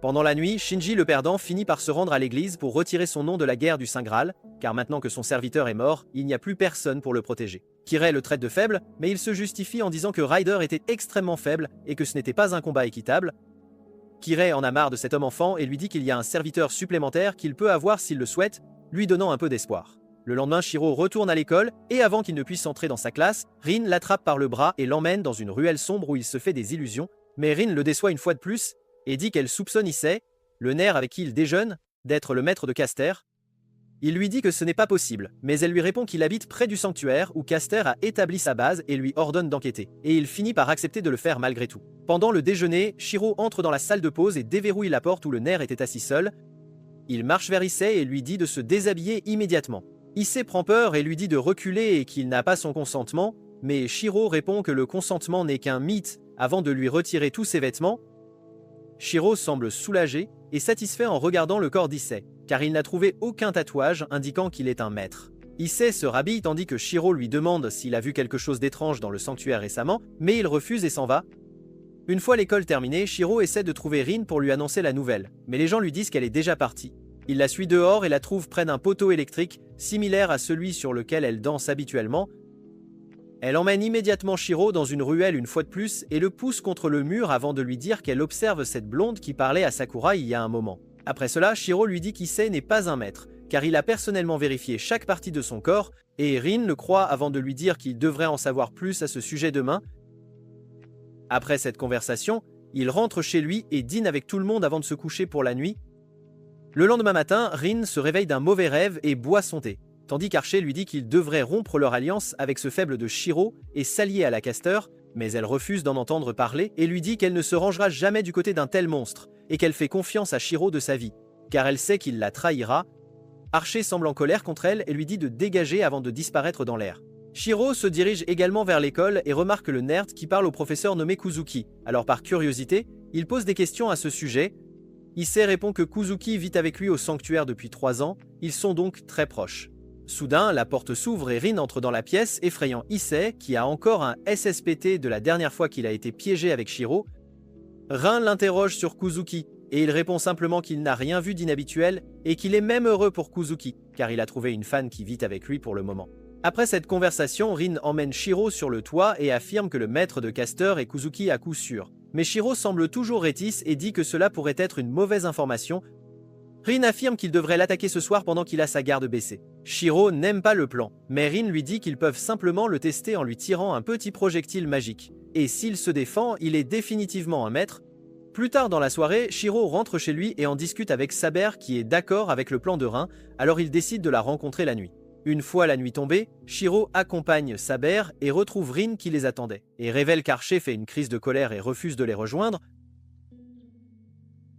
Pendant la nuit, Shinji le perdant finit par se rendre à l'église pour retirer son nom de la guerre du Saint Graal, car maintenant que son serviteur est mort, il n'y a plus personne pour le protéger. Kirei le traite de faible, mais il se justifie en disant que Rider était extrêmement faible et que ce n'était pas un combat équitable. Kirei en a marre de cet homme-enfant et lui dit qu'il y a un serviteur supplémentaire qu'il peut avoir s'il le souhaite, lui donnant un peu d'espoir. Le lendemain, Shiro retourne à l'école et avant qu'il ne puisse entrer dans sa classe, Rin l'attrape par le bras et l'emmène dans une ruelle sombre où il se fait des illusions, mais Rin le déçoit une fois de plus et dit qu'elle soupçonne Issei, le nerf avec qui il déjeune, d'être le maître de Caster. Il lui dit que ce n'est pas possible, mais elle lui répond qu'il habite près du sanctuaire où Caster a établi sa base et lui ordonne d'enquêter, et il finit par accepter de le faire malgré tout. Pendant le déjeuner, Shiro entre dans la salle de pause et déverrouille la porte où le nerf était assis seul. Il marche vers Issei et lui dit de se déshabiller immédiatement. Issei prend peur et lui dit de reculer et qu'il n'a pas son consentement, mais Shiro répond que le consentement n'est qu'un mythe avant de lui retirer tous ses vêtements. Shiro semble soulagé et satisfait en regardant le corps d'Issei, car il n'a trouvé aucun tatouage indiquant qu'il est un maître. Issei se rhabille tandis que Shiro lui demande s'il a vu quelque chose d'étrange dans le sanctuaire récemment, mais il refuse et s'en va. Une fois l'école terminée, Shiro essaie de trouver Rin pour lui annoncer la nouvelle, mais les gens lui disent qu'elle est déjà partie. Il la suit dehors et la trouve près d'un poteau électrique, similaire à celui sur lequel elle danse habituellement. Elle emmène immédiatement Shiro dans une ruelle une fois de plus et le pousse contre le mur avant de lui dire qu'elle observe cette blonde qui parlait à Sakura il y a un moment. Après cela, Shiro lui dit qu'Issei n'est pas un maître, car il a personnellement vérifié chaque partie de son corps, et Rin le croit avant de lui dire qu'il devrait en savoir plus à ce sujet demain. Après cette conversation, il rentre chez lui et dîne avec tout le monde avant de se coucher pour la nuit. Le lendemain matin, Rin se réveille d'un mauvais rêve et boit son thé, tandis qu'Archer lui dit qu'ils devraient rompre leur alliance avec ce faible de Shiro et s'allier à la Caster, mais elle refuse d'en entendre parler et lui dit qu'elle ne se rangera jamais du côté d'un tel monstre, et qu'elle fait confiance à Shiro de sa vie, car elle sait qu'il la trahira. Archer semble en colère contre elle et lui dit de dégager avant de disparaître dans l'air. Shiro se dirige également vers l'école et remarque le nerd qui parle au professeur nommé Kuzuki. Alors par curiosité, il pose des questions à ce sujet. Issei répond que Kuzuki vit avec lui au sanctuaire depuis 3 ans, ils sont donc très proches. Soudain, la porte s'ouvre et Rin entre dans la pièce, effrayant Issei, qui a encore un SSPT de la dernière fois qu'il a été piégé avec Shiro. Rin l'interroge sur Kuzuki, et il répond simplement qu'il n'a rien vu d'inhabituel, et qu'il est même heureux pour Kuzuki, car il a trouvé une fan qui vit avec lui pour le moment. Après cette conversation, Rin emmène Shiro sur le toit et affirme que le maître de Caster est Kuzuki à coup sûr. Mais Shiro semble toujours réticent et dit que cela pourrait être une mauvaise information. Rin affirme qu'il devrait l'attaquer ce soir pendant qu'il a sa garde baissée. Shiro n'aime pas le plan, mais Rin lui dit qu'ils peuvent simplement le tester en lui tirant un petit projectile magique. et s'il se défend, il est définitivement un maître. Plus tard dans la soirée, Shiro rentre chez lui et en discute avec Saber qui est d'accord avec le plan de Rin, alors il décide de la rencontrer la nuit. Une fois la nuit tombée, Shiro accompagne Saber et retrouve Rin qui les attendait, et révèle qu'Archer fait une crise de colère et refuse de les rejoindre.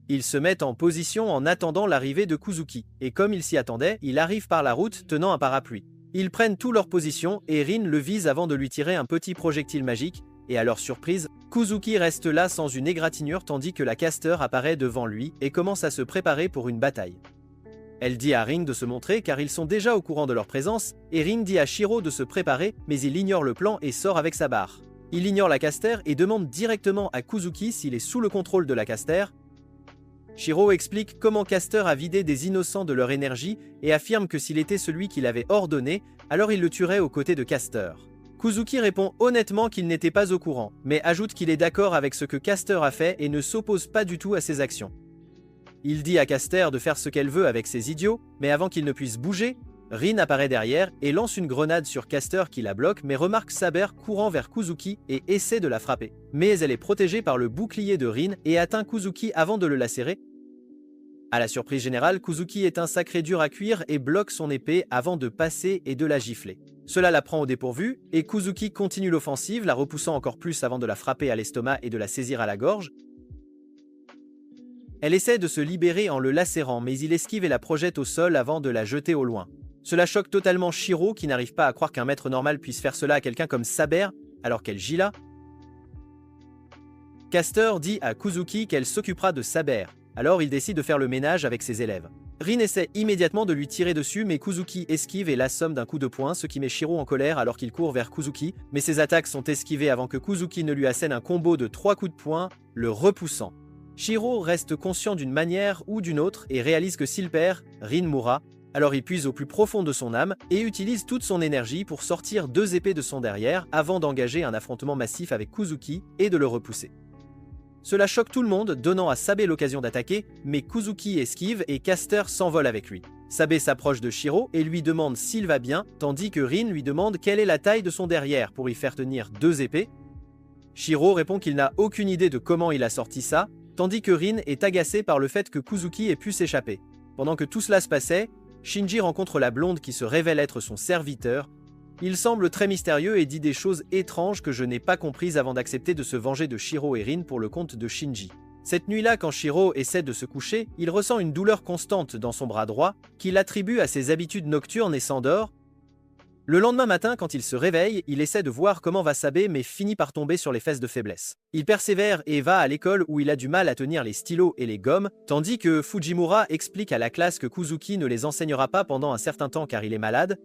Ils se mettent en position en attendant l'arrivée de Kuzuki, et comme ils s'y attendaient, il arrive par la route tenant un parapluie. Ils prennent tous leur position et Rin le vise avant de lui tirer un petit projectile magique, et à leur surprise, Kuzuki reste là sans une égratignure tandis que la Caster apparaît devant lui et commence à se préparer pour une bataille. Elle dit à Rin de se montrer car ils sont déjà au courant de leur présence, et Rin dit à Shiro de se préparer mais il ignore le plan et sort avec sa barre. Il ignore la Caster et demande directement à Kuzuki s'il est sous le contrôle de la Caster. Shiro explique comment Caster a vidé des innocents de leur énergie et affirme que s'il était celui qui l'avait ordonné, alors il le tuerait aux côtés de Caster. Kuzuki répond honnêtement qu'il n'était pas au courant, mais ajoute qu'il est d'accord avec ce que Caster a fait et ne s'oppose pas du tout à ses actions. Il dit à Caster de faire ce qu'elle veut avec ses idiots, mais avant qu'il ne puisse bouger, Rin apparaît derrière et lance une grenade sur Caster qui la bloque mais remarque Saber courant vers Kuzuki et essaie de la frapper. Mais elle est protégée par le bouclier de Rin et atteint Kuzuki avant de le lacérer. À la surprise générale, Kuzuki est un sacré dur à cuire et bloque son épée avant de passer et de la gifler. Cela la prend au dépourvu et Kuzuki continue l'offensive, la repoussant encore plus avant de la frapper à l'estomac et de la saisir à la gorge. Elle essaie de se libérer en le lacérant mais il esquive et la projette au sol avant de la jeter au loin. Cela choque totalement Shiro qui n'arrive pas à croire qu'un maître normal puisse faire cela à quelqu'un comme Saber alors qu'elle gît là. Caster dit à Kuzuki qu'elle s'occupera de Saber, alors il décide de faire le ménage avec ses élèves. Rin essaie immédiatement de lui tirer dessus mais Kuzuki esquive et l'assomme d'un coup de poing, ce qui met Shiro en colère alors qu'il court vers Kuzuki, mais ses attaques sont esquivées avant que Kuzuki ne lui assène un combo de 3 coups de poing, le repoussant. Shiro reste conscient d'une manière ou d'une autre et réalise que s'il perd, Rin mourra, alors il puise au plus profond de son âme et utilise toute son énergie pour sortir 2 épées de son derrière avant d'engager un affrontement massif avec Kuzuki et de le repousser. Cela choque tout le monde, donnant à Sabe l'occasion d'attaquer, mais Kuzuki esquive et Caster s'envole avec lui. Sabe s'approche de Shiro et lui demande s'il va bien, tandis que Rin lui demande quelle est la taille de son derrière pour y faire tenir 2 épées. Shiro répond qu'il n'a aucune idée de comment il a sorti ça, tandis que Rin est agacé par le fait que Kuzuki ait pu s'échapper. Pendant que tout cela se passait, Shinji rencontre la blonde qui se révèle être son serviteur. Il semble très mystérieux et dit des choses étranges que je n'ai pas comprises avant d'accepter de se venger de Shiro et Rin pour le compte de Shinji. Cette nuit-là, quand Shiro essaie de se coucher, il ressent une douleur constante dans son bras droit, qu'il attribue à ses habitudes nocturnes et s'endort. Le lendemain matin, quand il se réveille, il essaie de voir comment va Sabe mais finit par tomber sur les fesses de faiblesse. Il persévère et va à l'école où il a du mal à tenir les stylos et les gommes, tandis que Fujimura explique à la classe que Kuzuki ne les enseignera pas pendant un certain temps car il est malade.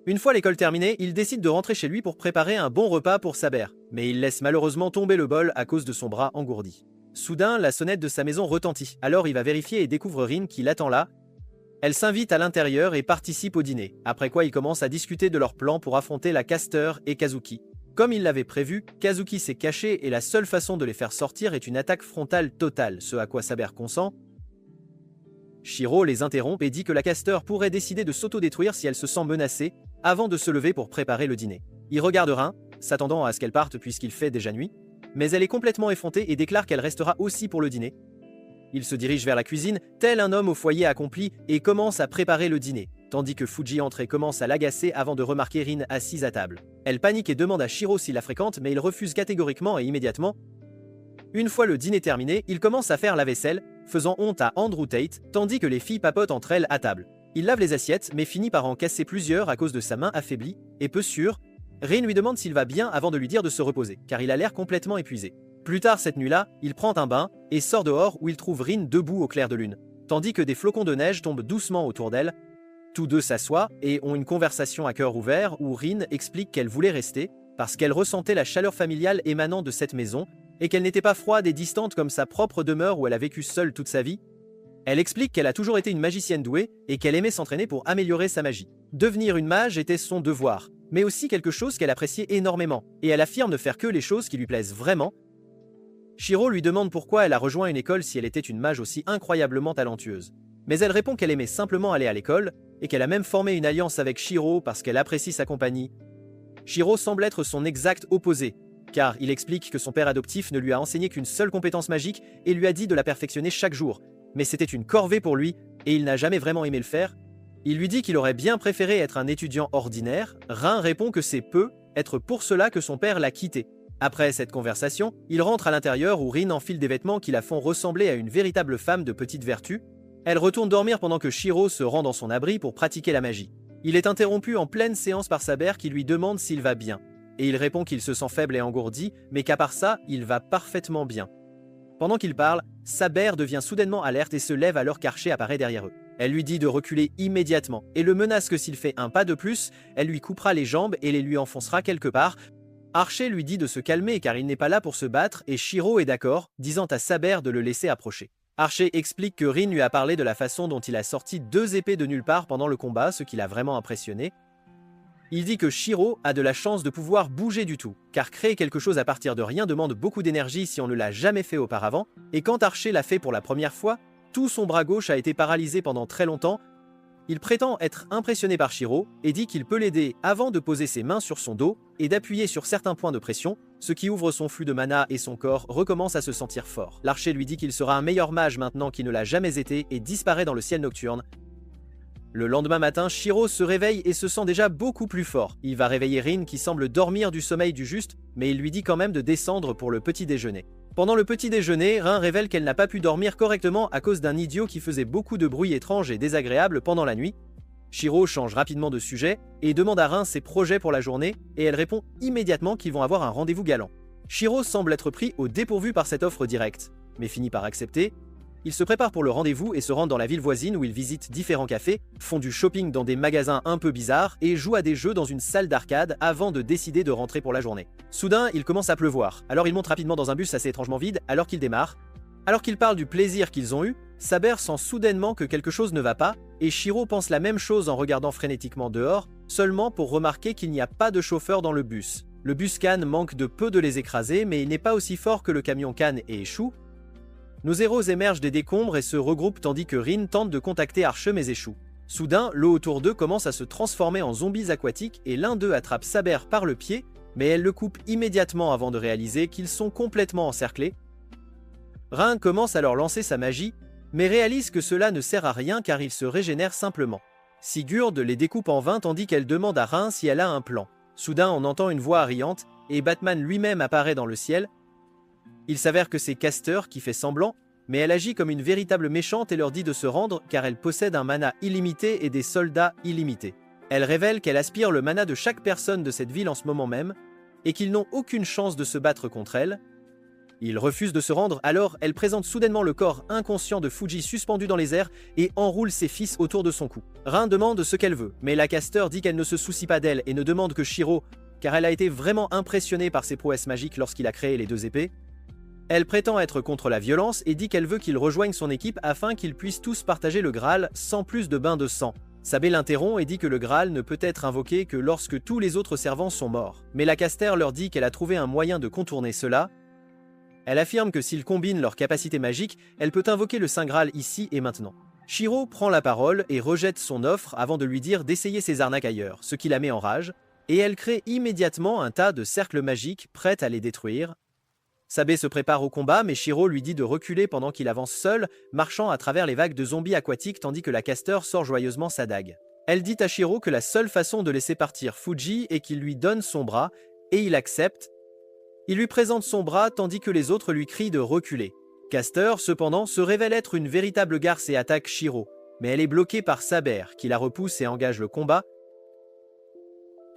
Une fois l'école terminée, il décide de rentrer chez lui pour préparer un bon repas pour Saber, mais il laisse malheureusement tomber le bol à cause de son bras engourdi. Soudain, la sonnette de sa maison retentit, alors il va vérifier et découvre Rin qui l'attend là. Elle s'invite à l'intérieur et participe au dîner, après quoi ils commencent à discuter de leur plan pour affronter la Caster et Kazuki. Comme il l'avait prévu, Kazuki s'est caché et la seule façon de les faire sortir est une attaque frontale totale, ce à quoi Saber consent. Shiro les interrompt et dit que la Caster pourrait décider de s'autodétruire si elle se sent menacée, avant de se lever pour préparer le dîner. Il regarde Rin, s'attendant à ce qu'elle parte puisqu'il fait déjà nuit, mais elle est complètement effrontée et déclare qu'elle restera aussi pour le dîner. Il se dirige vers la cuisine, tel un homme au foyer accompli, et commence à préparer le dîner, tandis que Fuji entre et commence à l'agacer avant de remarquer Rin assise à table. Elle panique et demande à Shiro s'il la fréquente, mais il refuse catégoriquement et immédiatement. Une fois le dîner terminé, il commence à faire la vaisselle, faisant honte à Andrew Tate, tandis que les filles papotent entre elles à table. Il lave les assiettes, mais finit par en casser plusieurs à cause de sa main affaiblie, et peu sûr, Rin lui demande s'il va bien avant de lui dire de se reposer, car il a l'air complètement épuisé. Plus tard cette nuit-là, il prend un bain et sort dehors où il trouve Rin debout au clair de lune, tandis que des flocons de neige tombent doucement autour d'elle. Tous deux s'assoient et ont une conversation à cœur ouvert où Rin explique qu'elle voulait rester parce qu'elle ressentait la chaleur familiale émanant de cette maison et qu'elle n'était pas froide et distante comme sa propre demeure où elle a vécu seule toute sa vie. Elle explique qu'elle a toujours été une magicienne douée et qu'elle aimait s'entraîner pour améliorer sa magie. Devenir une mage était son devoir, mais aussi quelque chose qu'elle appréciait énormément, et elle affirme ne faire que les choses qui lui plaisent vraiment. Shiro lui demande pourquoi elle a rejoint une école si elle était une mage aussi incroyablement talentueuse. Mais elle répond qu'elle aimait simplement aller à l'école, et qu'elle a même formé une alliance avec Shiro parce qu'elle apprécie sa compagnie. Shiro semble être son exact opposé, car il explique que son père adoptif ne lui a enseigné qu'une seule compétence magique et lui a dit de la perfectionner chaque jour. Mais c'était une corvée pour lui, et il n'a jamais vraiment aimé le faire. Il lui dit qu'il aurait bien préféré être un étudiant ordinaire. Rin répond que c'est peu être pour cela que son père l'a quitté. Après cette conversation, il rentre à l'intérieur où Rin enfile des vêtements qui la font ressembler à une véritable femme de petite vertu. Elle retourne dormir pendant que Shiro se rend dans son abri pour pratiquer la magie. Il est interrompu en pleine séance par Saber qui lui demande s'il va bien. Et il répond qu'il se sent faible et engourdi, mais qu'à part ça, il va parfaitement bien. Pendant qu'il parle, Saber devient soudainement alerte et se lève alors qu'Archer apparaît derrière eux. Elle lui dit de reculer immédiatement et le menace que s'il fait un pas de plus, elle lui coupera les jambes et les lui enfoncera quelque part. Archer lui dit de se calmer car il n'est pas là pour se battre et Shiro est d'accord, disant à Saber de le laisser approcher. Archer explique que Rin lui a parlé de la façon dont il a sorti 2 épées de nulle part pendant le combat, ce qui l'a vraiment impressionné. Il dit que Shiro a de la chance de pouvoir bouger du tout, car créer quelque chose à partir de rien demande beaucoup d'énergie si on ne l'a jamais fait auparavant, et quand Archer l'a fait pour la première fois, tout son bras gauche a été paralysé pendant très longtemps. Il prétend être impressionné par Shiro et dit qu'il peut l'aider avant de poser ses mains sur son dos et d'appuyer sur certains points de pression, ce qui ouvre son flux de mana et son corps recommence à se sentir fort. L'archer lui dit qu'il sera un meilleur mage maintenant qu'il ne l'a jamais été et disparaît dans le ciel nocturne. Le lendemain matin, Shiro se réveille et se sent déjà beaucoup plus fort. Il va réveiller Rin qui semble dormir du sommeil du juste, mais il lui dit quand même de descendre pour le petit déjeuner. Pendant le petit déjeuner, Rin révèle qu'elle n'a pas pu dormir correctement à cause d'un idiot qui faisait beaucoup de bruit étrange et désagréable pendant la nuit. Shiro change rapidement de sujet et demande à Rin ses projets pour la journée et elle répond immédiatement qu'ils vont avoir un rendez-vous galant. Shiro semble être pris au dépourvu par cette offre directe, mais finit par accepter. Il se prépare pour le rendez-vous et se rend dans la ville voisine où il visite différents cafés, font du shopping dans des magasins un peu bizarres et joue à des jeux dans une salle d'arcade avant de décider de rentrer pour la journée. Soudain, il commence à pleuvoir, alors il monte rapidement dans un bus assez étrangement vide alors qu'il démarre. Alors qu'ils parlent du plaisir qu'ils ont eu, Saber sent soudainement que quelque chose ne va pas et Shiro pense la même chose en regardant frénétiquement dehors, seulement pour remarquer qu'il n'y a pas de chauffeur dans le bus. Le bus Can manque de peu de les écraser mais il n'est pas aussi fort que le camion Can et échoue. Nos héros émergent des décombres et se regroupent tandis que Rin tente de contacter Archer mais échoue. Soudain, l'eau autour d'eux commence à se transformer en zombies aquatiques et l'un d'eux attrape Saber par le pied, mais elle le coupe immédiatement avant de réaliser qu'ils sont complètement encerclés. Rin commence à leur lancer sa magie, mais réalise que cela ne sert à rien car ils se régénèrent simplement. Sigurd les découpe en 20 tandis qu'elle demande à Rin si elle a un plan. Soudain, on entend une voix riante et Batman lui-même apparaît dans le ciel. Il s'avère que c'est Caster qui fait semblant, mais elle agit comme une véritable méchante et leur dit de se rendre car elle possède un mana illimité et des soldats illimités. Elle révèle qu'elle aspire le mana de chaque personne de cette ville en ce moment même, et qu'ils n'ont aucune chance de se battre contre elle. Ils refusent de se rendre, alors elle présente soudainement le corps inconscient de Fuji suspendu dans les airs et enroule ses fils autour de son cou. Rin demande ce qu'elle veut, mais la Caster dit qu'elle ne se soucie pas d'elle et ne demande que Shiro, car elle a été vraiment impressionnée par ses prouesses magiques lorsqu'il a créé les 2 épées. Elle prétend être contre la violence et dit qu'elle veut qu'il rejoigne son équipe afin qu'ils puissent tous partager le Graal sans plus de bains de sang. Sabé l'interrompt et dit que le Graal ne peut être invoqué que lorsque tous les autres servants sont morts. Mais la Caster leur dit qu'elle a trouvé un moyen de contourner cela. Elle affirme que s'ils combinent leurs capacités magiques, elle peut invoquer le Saint Graal ici et maintenant. Shiro prend la parole et rejette son offre avant de lui dire d'essayer ses arnaques ailleurs, ce qui la met en rage, et elle crée immédiatement un tas de cercles magiques prêts à les détruire. Sabé se prépare au combat, mais Shiro lui dit de reculer pendant qu'il avance seul, marchant à travers les vagues de zombies aquatiques tandis que la Caster sort joyeusement sa dague. Elle dit à Shiro que la seule façon de laisser partir Fuji est qu'il lui donne son bras, et il accepte. Il lui présente son bras tandis que les autres lui crient de reculer. Caster, cependant, se révèle être une véritable garce et attaque Shiro, mais elle est bloquée par Saber, qui la repousse et engage le combat.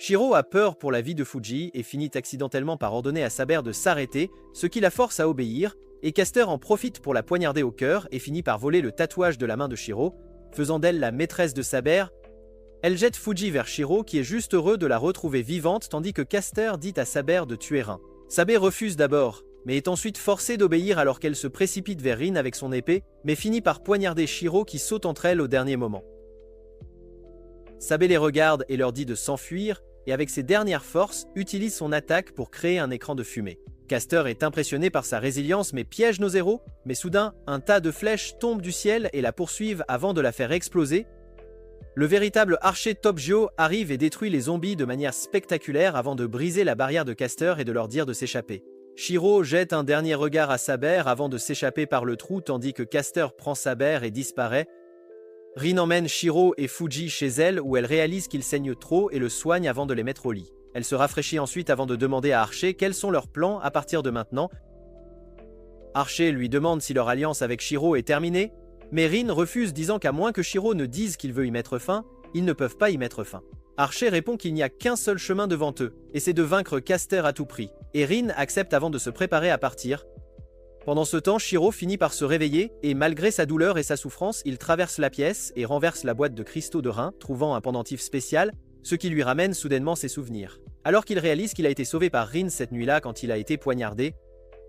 Shiro a peur pour la vie de Fuji et finit accidentellement par ordonner à Saber de s'arrêter, ce qui la force à obéir, et Caster en profite pour la poignarder au cœur et finit par voler le tatouage de la main de Shiro, faisant d'elle la maîtresse de Saber. Elle jette Fuji vers Shiro qui est juste heureux de la retrouver vivante tandis que Caster dit à Saber de tuer Rin. Saber refuse d'abord, mais est ensuite forcée d'obéir alors qu'elle se précipite vers Rin avec son épée, mais finit par poignarder Shiro qui saute entre elles au dernier moment. Saber les regarde et leur dit de s'enfuir, et avec ses dernières forces, utilise son attaque pour créer un écran de fumée. Caster est impressionné par sa résilience mais piège nos héros, mais soudain, un tas de flèches tombe du ciel et la poursuivent avant de la faire exploser. Le véritable archer Top Geo arrive et détruit les zombies de manière spectaculaire avant de briser la barrière de Caster et de leur dire de s'échapper. Shiro jette un dernier regard à Saber avant de s'échapper par le trou tandis que Caster prend Saber et disparaît. Rin emmène Shiro et Fuji chez elle où elle réalise qu'ils saignent trop et le soigne avant de les mettre au lit. Elle se rafraîchit ensuite avant de demander à Archer quels sont leurs plans à partir de maintenant. Archer lui demande si leur alliance avec Shiro est terminée, mais Rin refuse disant qu'à moins que Shiro ne dise qu'il veut y mettre fin, ils ne peuvent pas y mettre fin. Archer répond qu'il n'y a qu'un seul chemin devant eux, et c'est de vaincre Caster à tout prix, et Rin accepte avant de se préparer à partir. Pendant ce temps, Shiro finit par se réveiller, et malgré sa douleur et sa souffrance, il traverse la pièce et renverse la boîte de cristaux de rein, trouvant un pendentif spécial, ce qui lui ramène soudainement ses souvenirs. Alors qu'il réalise qu'il a été sauvé par Rin cette nuit-là quand il a été poignardé.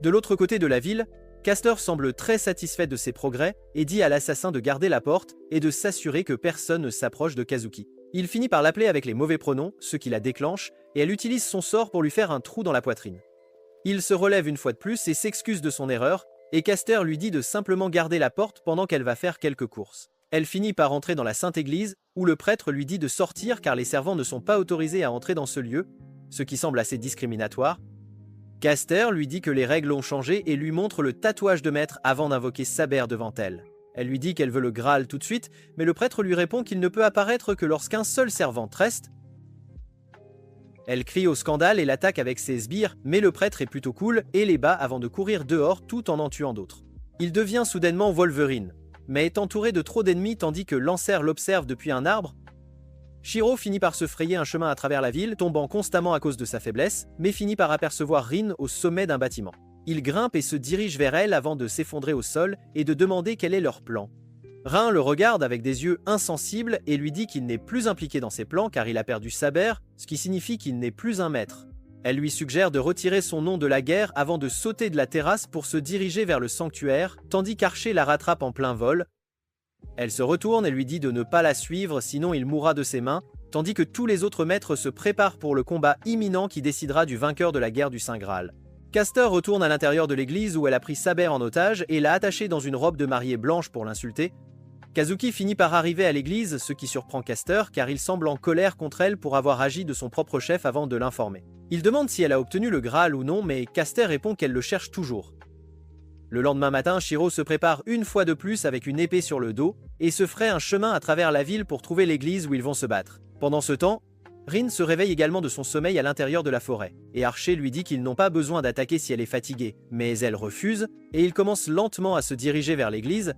De l'autre côté de la ville, Caster semble très satisfait de ses progrès et dit à l'assassin de garder la porte et de s'assurer que personne ne s'approche de Kazuki. Il finit par l'appeler avec les mauvais pronoms, ce qui la déclenche, et elle utilise son sort pour lui faire un trou dans la poitrine. Il se relève une fois de plus et s'excuse de son erreur, et Caster lui dit de simplement garder la porte pendant qu'elle va faire quelques courses. Elle finit par entrer dans la Sainte Église, où le prêtre lui dit de sortir car les servants ne sont pas autorisés à entrer dans ce lieu, ce qui semble assez discriminatoire. Caster lui dit que les règles ont changé et lui montre le tatouage de maître avant d'invoquer Saber devant elle. Elle lui dit qu'elle veut le Graal tout de suite, mais le prêtre lui répond qu'il ne peut apparaître que lorsqu'un seul servant reste. Elle crie au scandale et l'attaque avec ses sbires, mais le prêtre est plutôt cool et les bat avant de courir dehors tout en tuant d'autres. Il devient soudainement Wolverine, mais est entouré de trop d'ennemis tandis que Lancer l'observe depuis un arbre. Shiro finit par se frayer un chemin à travers la ville, tombant constamment à cause de sa faiblesse, mais finit par apercevoir Rin au sommet d'un bâtiment. Il grimpe et se dirige vers elle avant de s'effondrer au sol et de demander quel est leur plan. Rin le regarde avec des yeux insensibles et lui dit qu'il n'est plus impliqué dans ses plans car il a perdu Saber, ce qui signifie qu'il n'est plus un maître. Elle lui suggère de retirer son nom de la guerre avant de sauter de la terrasse pour se diriger vers le sanctuaire, tandis qu'Archer la rattrape en plein vol. Elle se retourne et lui dit de ne pas la suivre sinon il mourra de ses mains, tandis que tous les autres maîtres se préparent pour le combat imminent qui décidera du vainqueur de la guerre du Saint Graal. Caster retourne à l'intérieur de l'église où elle a pris Saber en otage et l'a attaché dans une robe de mariée blanche pour l'insulter. Kazuki finit par arriver à l'église, ce qui surprend Caster car il semble en colère contre elle pour avoir agi de son propre chef avant de l'informer. Il demande si elle a obtenu le Graal ou non, mais Caster répond qu'elle le cherche toujours. Le lendemain matin, Shiro se prépare une fois de plus avec une épée sur le dos et se ferait un chemin à travers la ville pour trouver l'église où ils vont se battre. Pendant ce temps, Rin se réveille également de son sommeil à l'intérieur de la forêt, et Archer lui dit qu'ils n'ont pas besoin d'attaquer si elle est fatiguée, mais elle refuse, et ils commencent lentement à se diriger vers l'église.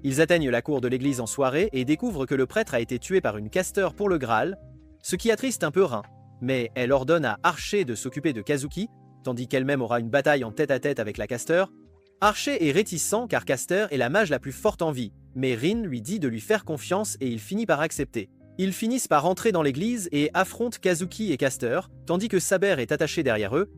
Ils atteignent la cour de l'église en soirée et découvrent que le prêtre a été tué par une Caster pour le Graal, ce qui attriste un peu Rin, mais elle ordonne à Archer de s'occuper de Kazuki, tandis qu'elle-même aura une bataille en tête-à-tête avec la Caster. Archer est réticent car Caster est la mage la plus forte en vie, mais Rin lui dit de lui faire confiance et il finit par accepter. Ils finissent par entrer dans l'église et affrontent Kazuki et Caster, tandis que Saber est attaché derrière eux.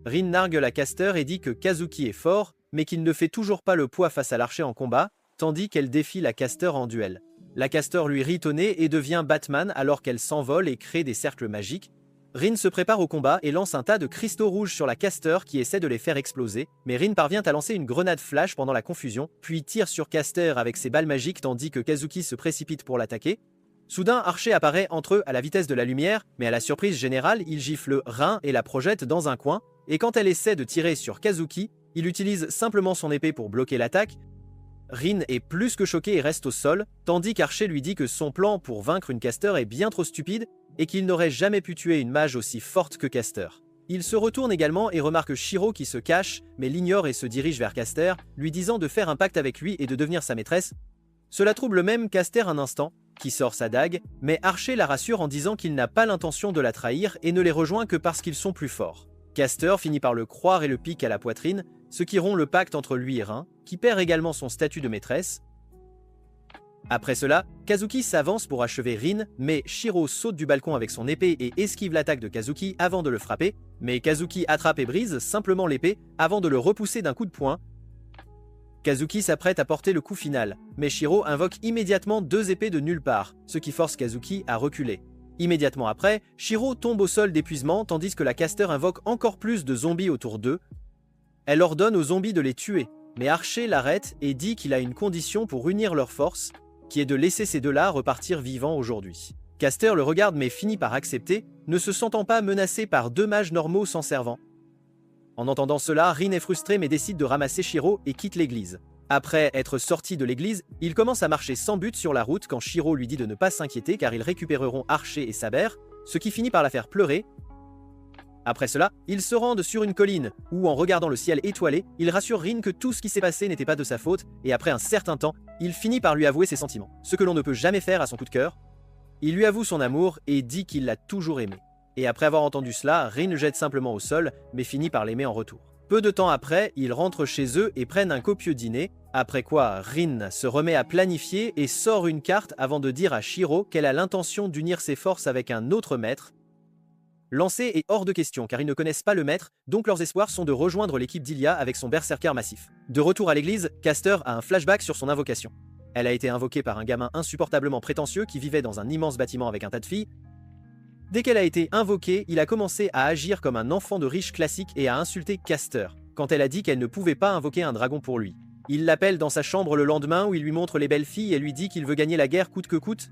Rin nargue la Caster et dit que Kazuki est fort, mais qu'il ne fait toujours pas le poids face à l'archer en combat, tandis qu'elle défie la Caster en duel. La Caster lui rit au nez et devient Batman alors qu'elle s'envole et crée des cercles magiques. Rin se prépare au combat et lance un tas de cristaux rouges sur la Caster qui essaie de les faire exploser, mais Rin parvient à lancer une grenade flash pendant la confusion, puis tire sur Caster avec ses balles magiques tandis que Kazuki se précipite pour l'attaquer. Soudain, Archer apparaît entre eux à la vitesse de la lumière, mais à la surprise générale, il gifle Rin et la projette dans un coin, et quand elle essaie de tirer sur Kazuki, il utilise simplement son épée pour bloquer l'attaque. Rin est plus que choqué et reste au sol, tandis qu'Archer lui dit que son plan pour vaincre une Caster est bien trop stupide, et qu'il n'aurait jamais pu tuer une mage aussi forte que Caster. Il se retourne également et remarque Shiro qui se cache, mais l'ignore et se dirige vers Caster, lui disant de faire un pacte avec lui et de devenir sa maîtresse. Cela trouble même Caster un instant, qui sort sa dague, mais Archer la rassure en disant qu'il n'a pas l'intention de la trahir et ne les rejoint que parce qu'ils sont plus forts. Caster finit par le croire et le pique à la poitrine, ce qui rompt le pacte entre lui et Rin, qui perd également son statut de maîtresse. Après cela, Kazuki s'avance pour achever Rin, mais Shiro saute du balcon avec son épée et esquive l'attaque de Kazuki avant de le frapper, mais Kazuki attrape et brise simplement l'épée avant de le repousser d'un coup de poing. Kazuki s'apprête à porter le coup final, mais Shiro invoque immédiatement deux épées de nulle part, ce qui force Kazuki à reculer. Immédiatement après, Shiro tombe au sol d'épuisement tandis que la Caster invoque encore plus de zombies autour d'eux. Elle ordonne aux zombies de les tuer, mais Archer l'arrête et dit qu'il a une condition pour unir leurs forces, qui est de laisser ces deux-là repartir vivants aujourd'hui. Caster le regarde mais finit par accepter, ne se sentant pas menacé par deux mages normaux s'en servant. En entendant cela, Rin est frustré mais décide de ramasser Shiro et quitte l'église. Après être sorti de l'église, il commence à marcher sans but sur la route quand Shiro lui dit de ne pas s'inquiéter car ils récupéreront Archer et Saber, ce qui finit par la faire pleurer. Après cela, ils se rendent sur une colline, où en regardant le ciel étoilé, il rassure Rin que tout ce qui s'est passé n'était pas de sa faute, et après un certain temps, il finit par lui avouer ses sentiments, ce que l'on ne peut jamais faire à son coup de cœur. Il lui avoue son amour et dit qu'il l'a toujours aimé. Et après avoir entendu cela, Rin le jette simplement au sol, mais finit par l'aimer en retour. Peu de temps après, ils rentrent chez eux et prennent un copieux dîner, après quoi Rin se remet à planifier et sort une carte avant de dire à Shiro qu'elle a l'intention d'unir ses forces avec un autre maître. Lancer est hors de question car ils ne connaissent pas le maître, donc leurs espoirs sont de rejoindre l'équipe d'Ilia avec son berserker massif. De retour à l'église, Caster a un flashback sur son invocation. Elle a été invoquée par un gamin insupportablement prétentieux qui vivait dans un immense bâtiment avec un tas de filles. Dès qu'elle a été invoquée, il a commencé à agir comme un enfant de riche classique et à insulter Caster, quand elle a dit qu'elle ne pouvait pas invoquer un dragon pour lui. Il l'appelle dans sa chambre le lendemain où il lui montre les belles filles et lui dit qu'il veut gagner la guerre coûte que coûte.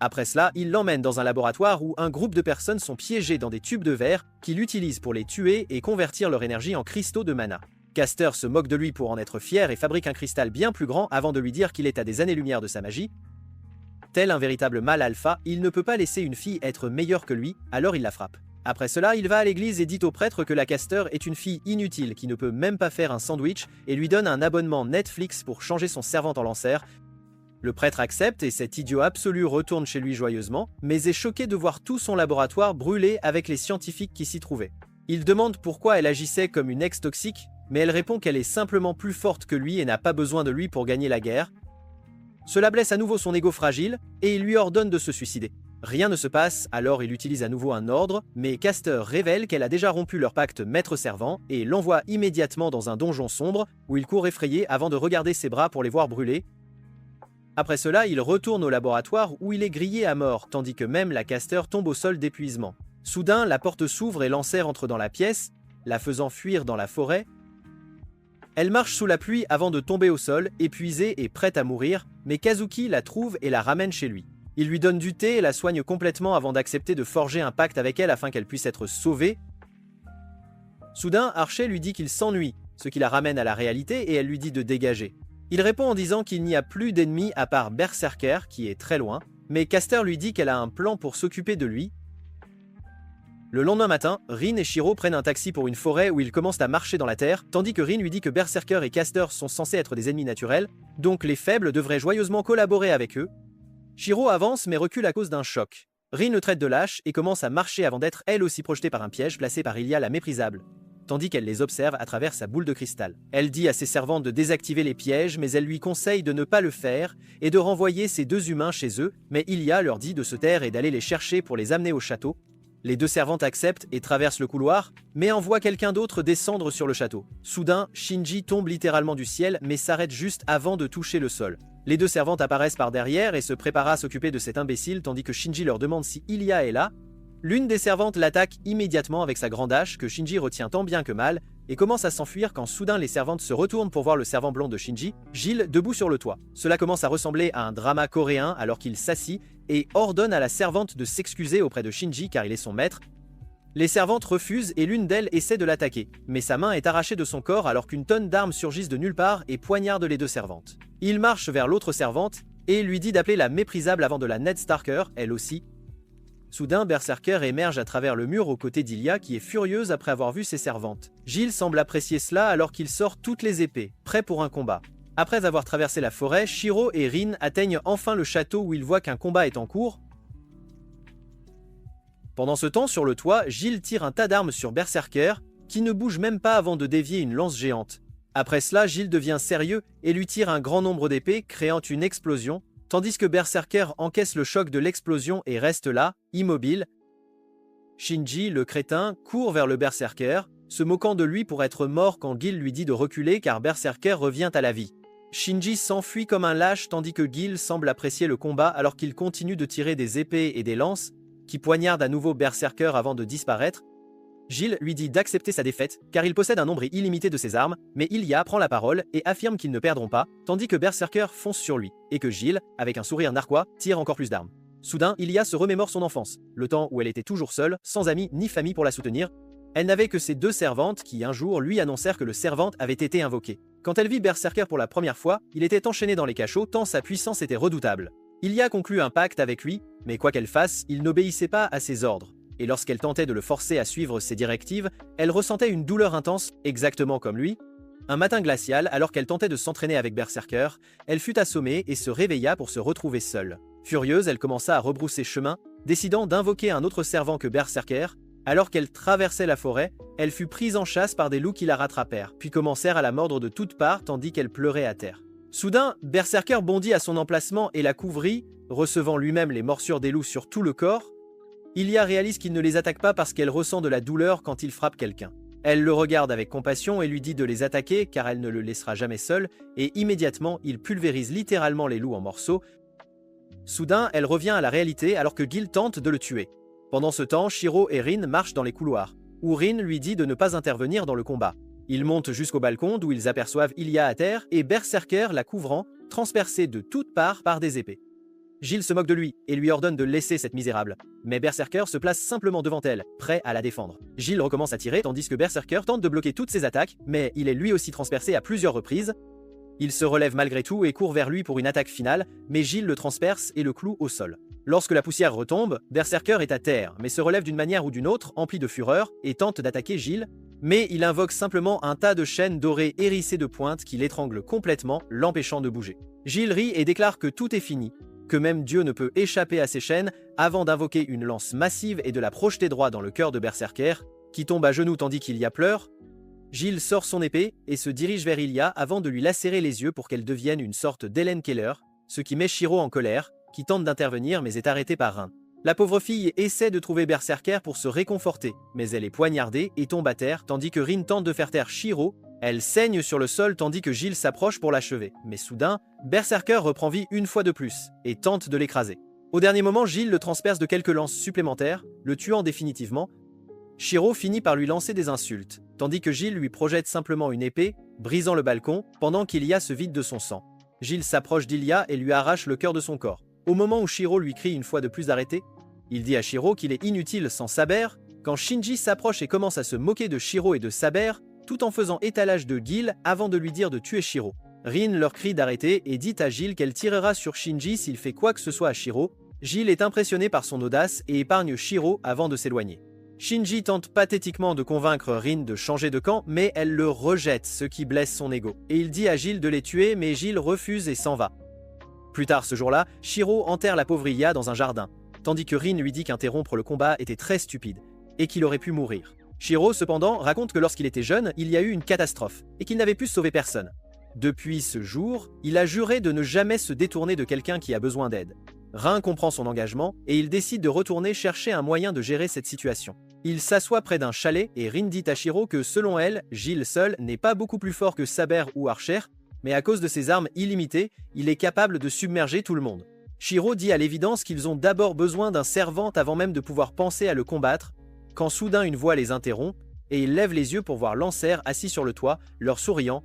Après cela, il l'emmène dans un laboratoire où un groupe de personnes sont piégées dans des tubes de verre qu'il utilise pour les tuer et convertir leur énergie en cristaux de mana. Caster se moque de lui pour en être fier et fabrique un cristal bien plus grand avant de lui dire qu'il est à des années-lumière de sa magie. Tel un véritable mâle alpha, il ne peut pas laisser une fille être meilleure que lui, alors il la frappe. Après cela, il va à l'église et dit au prêtre que la Caster est une fille inutile qui ne peut même pas faire un sandwich et lui donne un abonnement Netflix pour changer son servante en lancer. Le prêtre accepte et cet idiot absolu retourne chez lui joyeusement, mais est choqué de voir tout son laboratoire brûler avec les scientifiques qui s'y trouvaient. Il demande pourquoi elle agissait comme une ex-toxique, mais elle répond qu'elle est simplement plus forte que lui et n'a pas besoin de lui pour gagner la guerre. Cela blesse à nouveau son ego fragile, et il lui ordonne de se suicider. Rien ne se passe, alors il utilise à nouveau un ordre, mais Caster révèle qu'elle a déjà rompu leur pacte maître-servant et l'envoie immédiatement dans un donjon sombre, où il court effrayé avant de regarder ses bras pour les voir brûler. Après cela, il retourne au laboratoire où il est grillé à mort, tandis que même la Caster tombe au sol d'épuisement. Soudain, la porte s'ouvre et Lancer entre dans la pièce, la faisant fuir dans la forêt. Elle marche sous la pluie avant de tomber au sol, épuisée et prête à mourir, mais Kazuki la trouve et la ramène chez lui. Il lui donne du thé et la soigne complètement avant d'accepter de forger un pacte avec elle afin qu'elle puisse être sauvée. Soudain, Archer lui dit qu'il s'ennuie, ce qui la ramène à la réalité et elle lui dit de dégager. Il répond en disant qu'il n'y a plus d'ennemis à part Berserker, qui est très loin, mais Caster lui dit qu'elle a un plan pour s'occuper de lui. Le lendemain matin, Rin et Shiro prennent un taxi pour une forêt où ils commencent à marcher dans la terre, tandis que Rin lui dit que Berserker et Caster sont censés être des ennemis naturels, donc les faibles devraient joyeusement collaborer avec eux. Shiro avance mais recule à cause d'un choc. Rin le traite de lâche et commence à marcher avant d'être elle aussi projetée par un piège placé par Ilia la méprisable, tandis qu'elle les observe à travers sa boule de cristal. Elle dit à ses servantes de désactiver les pièges, mais elle lui conseille de ne pas le faire et de renvoyer ces deux humains chez eux, mais Ilia leur dit de se taire et d'aller les chercher pour les amener au château. Les deux servantes acceptent et traversent le couloir, mais envoient quelqu'un d'autre descendre sur le château. Soudain, Shinji tombe littéralement du ciel, mais s'arrête juste avant de toucher le sol. Les deux servantes apparaissent par derrière et se préparent à s'occuper de cet imbécile tandis que Shinji leur demande si Ilia est là. L'une des servantes l'attaque immédiatement avec sa grande hache que Shinji retient tant bien que mal et commence à s'enfuir quand soudain les servantes se retournent pour voir le servant blond de Shinji, Gilles, debout sur le toit. Cela commence à ressembler à un drama coréen alors qu'il s'assit et ordonne à la servante de s'excuser auprès de Shinji car il est son maître. Les servantes refusent et l'une d'elles essaie de l'attaquer, mais sa main est arrachée de son corps alors qu'une tonne d'armes surgissent de nulle part et poignarde les deux servantes. Il marche vers l'autre servante et lui dit d'appeler la méprisable avant de la Ned Starker, elle aussi. Soudain, Berserker émerge à travers le mur aux côtés d'Ilia qui est furieuse après avoir vu ses servantes. Gilles semble apprécier cela alors qu'il sort toutes les épées, prêt pour un combat. Après avoir traversé la forêt, Shiro et Rin atteignent enfin le château où ils voient qu'un combat est en cours. Pendant ce temps, sur le toit, Gilles tire un tas d'armes sur Berserker, qui ne bouge même pas avant de dévier une lance géante. Après cela, Gilles devient sérieux et lui tire un grand nombre d'épées, créant une explosion, tandis que Berserker encaisse le choc de l'explosion et reste là, immobile. Shinji, le crétin, court vers le Berserker, se moquant de lui pour être mort quand Gil lui dit de reculer car Berserker revient à la vie. Shinji s'enfuit comme un lâche tandis que Gil semble apprécier le combat alors qu'il continue de tirer des épées et des lances, qui poignardent à nouveau Berserker avant de disparaître. Gilles lui dit d'accepter sa défaite, car il possède un nombre illimité de ses armes, mais Ilia prend la parole et affirme qu'ils ne perdront pas, tandis que Berserker fonce sur lui, et que Gilles, avec un sourire narquois, tire encore plus d'armes. Soudain, Ilia se remémore son enfance, le temps où elle était toujours seule, sans amis ni famille pour la soutenir. Elle n'avait que ses 2 servantes qui, un jour, lui annoncèrent que le Servante avait été invoqué. Quand elle vit Berserker pour la première fois, il était enchaîné dans les cachots tant sa puissance était redoutable. Ilia conclut un pacte avec lui, mais quoi qu'elle fasse, il n'obéissait pas à ses ordres. Et lorsqu'elle tentait de le forcer à suivre ses directives, elle ressentait une douleur intense, exactement comme lui. Un matin glacial, alors qu'elle tentait de s'entraîner avec Berserker, elle fut assommée et se réveilla pour se retrouver seule. Furieuse, elle commença à rebrousser chemin, décidant d'invoquer un autre servant que Berserker. Alors qu'elle traversait la forêt, elle fut prise en chasse par des loups qui la rattrapèrent, puis commencèrent à la mordre de toutes parts tandis qu'elle pleurait à terre. Soudain, Berserker bondit à son emplacement et la couvrit, recevant lui-même les morsures des loups sur tout le corps. Ilia réalise qu'il ne les attaque pas parce qu'elle ressent de la douleur quand il frappe quelqu'un. Elle le regarde avec compassion et lui dit de les attaquer car elle ne le laissera jamais seul, et immédiatement il pulvérise littéralement les loups en morceaux. Soudain, elle revient à la réalité alors que Gil tente de le tuer. Pendant ce temps, Shiro et Rin marchent dans les couloirs, où Rin lui dit de ne pas intervenir dans le combat. Ils montent jusqu'au balcon d'où ils aperçoivent Ilia à terre et Berserker la couvrant, transpercée de toutes parts par des épées. Gil se moque de lui et lui ordonne de laisser cette misérable. Mais Berserker se place simplement devant elle, prêt à la défendre. Gil recommence à tirer tandis que Berserker tente de bloquer toutes ses attaques, mais il est lui aussi transpercé à plusieurs reprises. Il se relève malgré tout et court vers lui pour une attaque finale, mais Gil le transperce et le cloue au sol. Lorsque la poussière retombe, Berserker est à terre, mais se relève d'une manière ou d'une autre, empli de fureur, et tente d'attaquer Gil, mais il invoque simplement un tas de chaînes dorées hérissées de pointes qui l'étranglent complètement, l'empêchant de bouger. Gil rit et déclare que tout est fini, que même Dieu ne peut échapper à ces chaînes, avant d'invoquer une lance massive et de la projeter droit dans le cœur de Berserker, qui tombe à genoux tandis qu'Ilia pleure. Gil sort son épée et se dirige vers Ilia avant de lui lacérer les yeux pour qu'elle devienne une sorte d'Helen Keller, ce qui met Shiro en colère, qui tente d'intervenir mais est arrêtée par Rin. La pauvre fille essaie de trouver Berserker pour se réconforter, mais elle est poignardée et tombe à terre tandis que Rin tente de faire taire Shiro. Elle saigne sur le sol tandis que Gil s'approche pour l'achever. Mais soudain, Berserker reprend vie une fois de plus et tente de l'écraser. Au dernier moment, Gil le transperce de quelques lances supplémentaires, le tuant définitivement. Shiro finit par lui lancer des insultes, tandis que Gil lui projette simplement une épée, brisant le balcon, pendant qu'Ilia se vide de son sang. Gil s'approche d'Ilia et lui arrache le cœur de son corps. Au moment où Shiro lui crie une fois de plus d'arrêter, il dit à Shiro qu'il est inutile sans Saber. Quand Shinji s'approche et commence à se moquer de Shiro et de Saber, tout en faisant étalage de Gil avant de lui dire de tuer Shiro. Rin leur crie d'arrêter et dit à Gil qu'elle tirera sur Shinji s'il fait quoi que ce soit à Shiro. Gil est impressionné par son audace et épargne Shiro avant de s'éloigner. Shinji tente pathétiquement de convaincre Rin de changer de camp, mais elle le rejette, ce qui blesse son ego. Et il dit à Gil de les tuer, mais Gil refuse et s'en va. Plus tard ce jour-là, Shiro enterre la pauvre Ilia dans un jardin, tandis que Rin lui dit qu'interrompre le combat était très stupide, et qu'il aurait pu mourir. Shiro, cependant, raconte que lorsqu'il était jeune, il y a eu une catastrophe, et qu'il n'avait pu sauver personne. Depuis ce jour, il a juré de ne jamais se détourner de quelqu'un qui a besoin d'aide. Rin comprend son engagement, et il décide de retourner chercher un moyen de gérer cette situation. Il s'assoit près d'un chalet, et Rin dit à Shiro que selon elle, Gil seul n'est pas beaucoup plus fort que Saber ou Archer, mais à cause de ses armes illimitées, il est capable de submerger tout le monde. Shiro dit à l'évidence qu'ils ont d'abord besoin d'un servant avant même de pouvoir penser à le combattre, quand soudain une voix les interrompt, et ils lèvent les yeux pour voir Lancer assis sur le toit, leur souriant.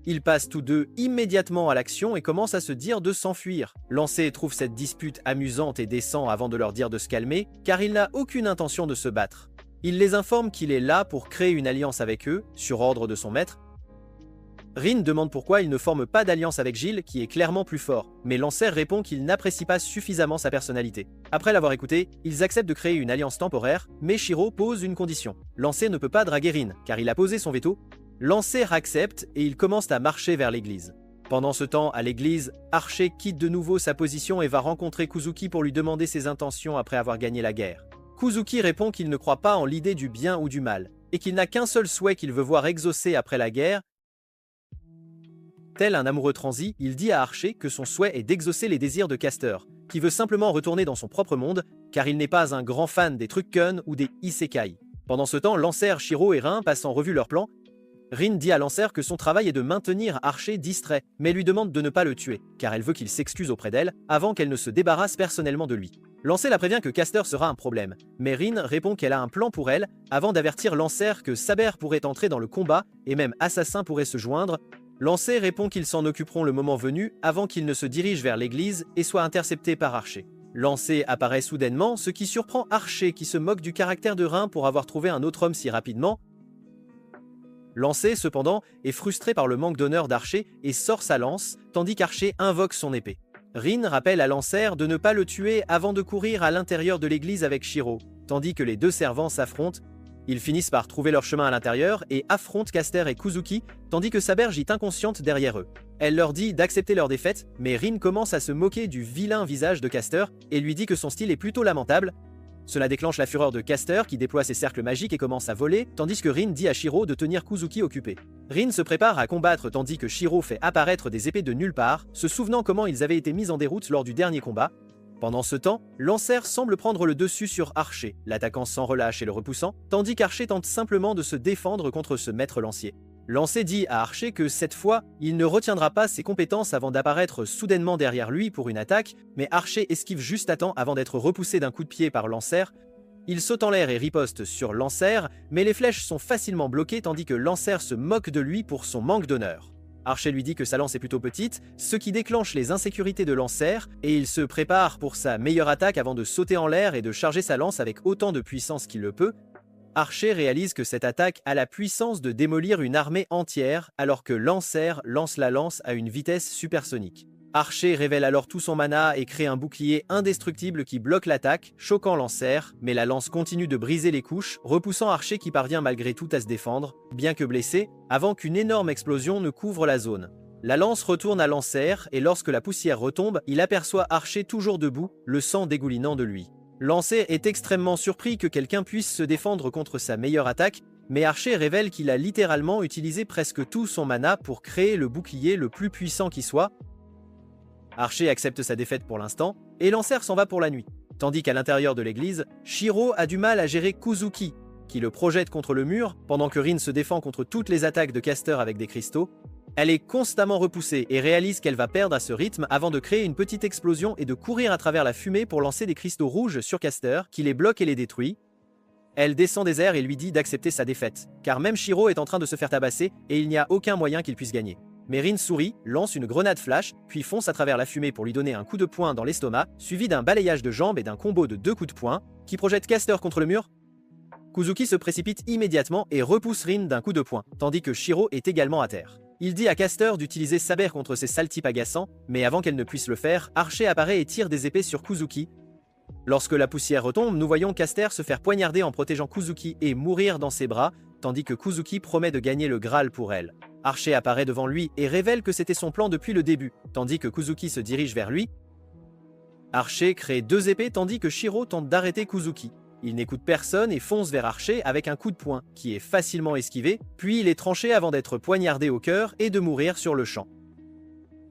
Ils passent tous deux immédiatement à l'action et commencent à se dire de s'enfuir. Lancer trouve cette dispute amusante et descend avant de leur dire de se calmer, car il n'a aucune intention de se battre. Il les informe qu'il est là pour créer une alliance avec eux, sur ordre de son maître. Rin demande pourquoi il ne forme pas d'alliance avec Gil, qui est clairement plus fort, mais Lancer répond qu'il n'apprécie pas suffisamment sa personnalité. Après l'avoir écouté, ils acceptent de créer une alliance temporaire, mais Shiro pose une condition. Lancer ne peut pas draguer Rin, car il a posé son veto. Lancer accepte et ils commencent à marcher vers l'église. Pendant ce temps, à l'église, Archer quitte de nouveau sa position et va rencontrer Kuzuki pour lui demander ses intentions après avoir gagné la guerre. Kuzuki répond qu'il ne croit pas en l'idée du bien ou du mal, et qu'il n'a qu'un seul souhait qu'il veut voir exaucé après la guerre. Tel un amoureux transi, il dit à Archer que son souhait est d'exaucer les désirs de Caster, qui veut simplement retourner dans son propre monde, car il n'est pas un grand fan des trucken ou des isekai. Pendant ce temps, Lancer, Shiro et Rin passent en revue leurs plans. Rin dit à Lancer que son travail est de maintenir Archer distrait, mais lui demande de ne pas le tuer, car elle veut qu'il s'excuse auprès d'elle, avant qu'elle ne se débarrasse personnellement de lui. Lancé la prévient que Caster sera un problème, mais Rin répond qu'elle a un plan pour elle, avant d'avertir Lancer que Saber pourrait entrer dans le combat et même Assassin pourrait se joindre. Lancer répond qu'ils s'en occuperont le moment venu avant qu'il ne se dirige vers l'église et soit intercepté par Archer. Lancer apparaît soudainement, ce qui surprend Archer qui se moque du caractère de Rin pour avoir trouvé un autre homme si rapidement. Lancer, cependant, est frustré par le manque d'honneur d'Archer et sort sa lance, tandis qu'Archer invoque son épée. Rin rappelle à Lancer de ne pas le tuer avant de courir à l'intérieur de l'église avec Shiro, tandis que les deux servants s'affrontent. Ils finissent par trouver leur chemin à l'intérieur et affrontent Caster et Kuzuki, tandis que Saber gît inconsciente derrière eux. Elle leur dit d'accepter leur défaite, mais Rin commence à se moquer du vilain visage de Caster et lui dit que son style est plutôt lamentable. Cela déclenche la fureur de Caster qui déploie ses cercles magiques et commence à voler, tandis que Rin dit à Shiro de tenir Kuzuki occupé. Rin se prépare à combattre tandis que Shiro fait apparaître des épées de nulle part, se souvenant comment ils avaient été mis en déroute lors du dernier combat. Pendant ce temps, Lancer semble prendre le dessus sur Archer, l'attaquant sans relâche et le repoussant, tandis qu'Archer tente simplement de se défendre contre ce maître lancier. Lancer dit à Archer que cette fois, il ne retiendra pas ses compétences avant d'apparaître soudainement derrière lui pour une attaque, mais Archer esquive juste à temps avant d'être repoussé d'un coup de pied par Lancer. Il saute en l'air et riposte sur Lancer, mais les flèches sont facilement bloquées tandis que Lancer se moque de lui pour son manque d'honneur. Archer lui dit que sa lance est plutôt petite, ce qui déclenche les insécurités de Lancer, et il se prépare pour sa meilleure attaque avant de sauter en l'air et de charger sa lance avec autant de puissance qu'il le peut. Archer réalise que cette attaque a la puissance de démolir une armée entière, alors que Lancer lance la lance à une vitesse supersonique. Archer révèle alors tout son mana et crée un bouclier indestructible qui bloque l'attaque, choquant Lancer, mais la lance continue de briser les couches, repoussant Archer qui parvient malgré tout à se défendre, bien que blessé, avant qu'une énorme explosion ne couvre la zone. La lance retourne à Lancer et lorsque la poussière retombe, il aperçoit Archer toujours debout, le sang dégoulinant de lui. Lancer est extrêmement surpris que quelqu'un puisse se défendre contre sa meilleure attaque, mais Archer révèle qu'il a littéralement utilisé presque tout son mana pour créer le bouclier le plus puissant qui soit. Archer accepte sa défaite pour l'instant, et Lancer s'en va pour la nuit. Tandis qu'à l'intérieur de l'église, Shiro a du mal à gérer Kuzuki, qui le projette contre le mur, pendant que Rin se défend contre toutes les attaques de Caster avec des cristaux. Elle est constamment repoussée et réalise qu'elle va perdre à ce rythme avant de créer une petite explosion et de courir à travers la fumée pour lancer des cristaux rouges sur Caster, qui les bloque et les détruit. Elle descend des airs et lui dit d'accepter sa défaite, car même Shiro est en train de se faire tabasser et il n'y a aucun moyen qu'il puisse gagner. Mais Rin sourit, lance une grenade flash, puis fonce à travers la fumée pour lui donner un coup de poing dans l'estomac, suivi d'un balayage de jambes et d'un combo de 2 coups de poing, qui projette Caster contre le mur. Kuzuki se précipite immédiatement et repousse Rin d'un coup de poing, tandis que Shiro est également à terre. Il dit à Caster d'utiliser Saber contre ces sales types agaçants, mais avant qu'elle ne puisse le faire, Archer apparaît et tire des épées sur Kuzuki. Lorsque la poussière retombe, nous voyons Caster se faire poignarder en protégeant Kuzuki et mourir dans ses bras, tandis que Kuzuki promet de gagner le Graal pour elle. Archer apparaît devant lui et révèle que c'était son plan depuis le début, tandis que Kuzuki se dirige vers lui. Archer crée 2 épées tandis que Shiro tente d'arrêter Kuzuki. Il n'écoute personne et fonce vers Archer avec un coup de poing, qui est facilement esquivé, puis il est tranché avant d'être poignardé au cœur et de mourir sur le champ.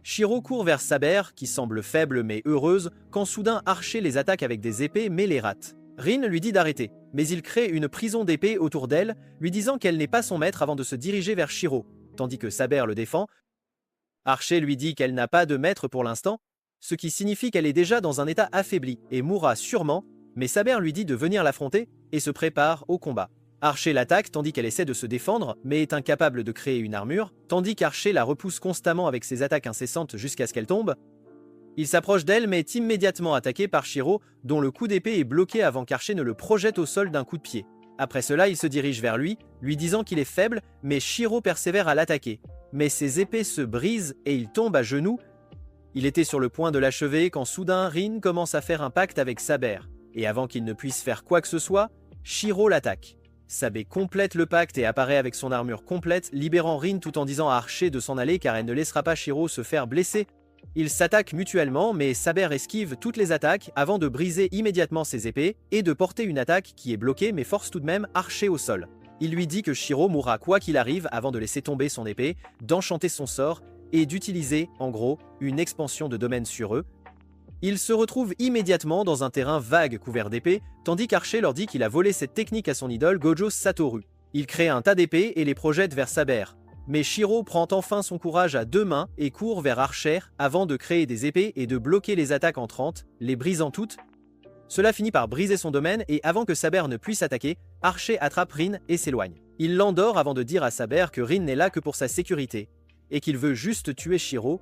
Shiro court vers Saber, qui semble faible mais heureuse, quand soudain Archer les attaque avec des épées mais les rate. Rin lui dit d'arrêter, mais il crée une prison d'épées autour d'elle, lui disant qu'elle n'est pas son maître avant de se diriger vers Shiro, tandis que Saber le défend. Archer lui dit qu'elle n'a pas de maître pour l'instant, ce qui signifie qu'elle est déjà dans un état affaibli et mourra sûrement, mais Saber lui dit de venir l'affronter et se prépare au combat. Archer l'attaque tandis qu'elle essaie de se défendre, mais est incapable de créer une armure, tandis qu'Archer la repousse constamment avec ses attaques incessantes jusqu'à ce qu'elle tombe. Il s'approche d'elle mais est immédiatement attaqué par Shiro, dont le coup d'épée est bloqué avant qu'Archer ne le projette au sol d'un coup de pied. Après cela, il se dirige vers lui, lui disant qu'il est faible, mais Shiro persévère à l'attaquer. Mais ses épées se brisent et il tombe à genoux. Il était sur le point de l'achever quand soudain Rin commence à faire un pacte avec Saber. Et avant qu'il ne puisse faire quoi que ce soit, Shiro l'attaque. Saber complète le pacte et apparaît avec son armure complète, libérant Rin tout en disant à Archer de s'en aller car elle ne laissera pas Shiro se faire blesser. Ils s'attaquent mutuellement, mais Saber esquive toutes les attaques avant de briser immédiatement ses épées et de porter une attaque qui est bloquée mais force tout de même Archer au sol. Il lui dit que Shiro mourra quoi qu'il arrive avant de laisser tomber son épée, d'enchanter son sort et d'utiliser, en gros, une expansion de domaine sur eux. Ils se retrouvent immédiatement dans un terrain vague couvert d'épées, tandis qu'Archer leur dit qu'il a volé cette technique à son idole Gojo Satoru. Il crée un tas d'épées et les projette vers Saber. Mais Shiro prend enfin son courage à 2 mains et court vers Archer avant de créer des épées et de bloquer les attaques entrantes, les brisant toutes. Cela finit par briser son domaine et avant que Saber ne puisse attaquer, Archer attrape Rin et s'éloigne. Il l'endort avant de dire à Saber que Rin n'est là que pour sa sécurité et qu'il veut juste tuer Shiro.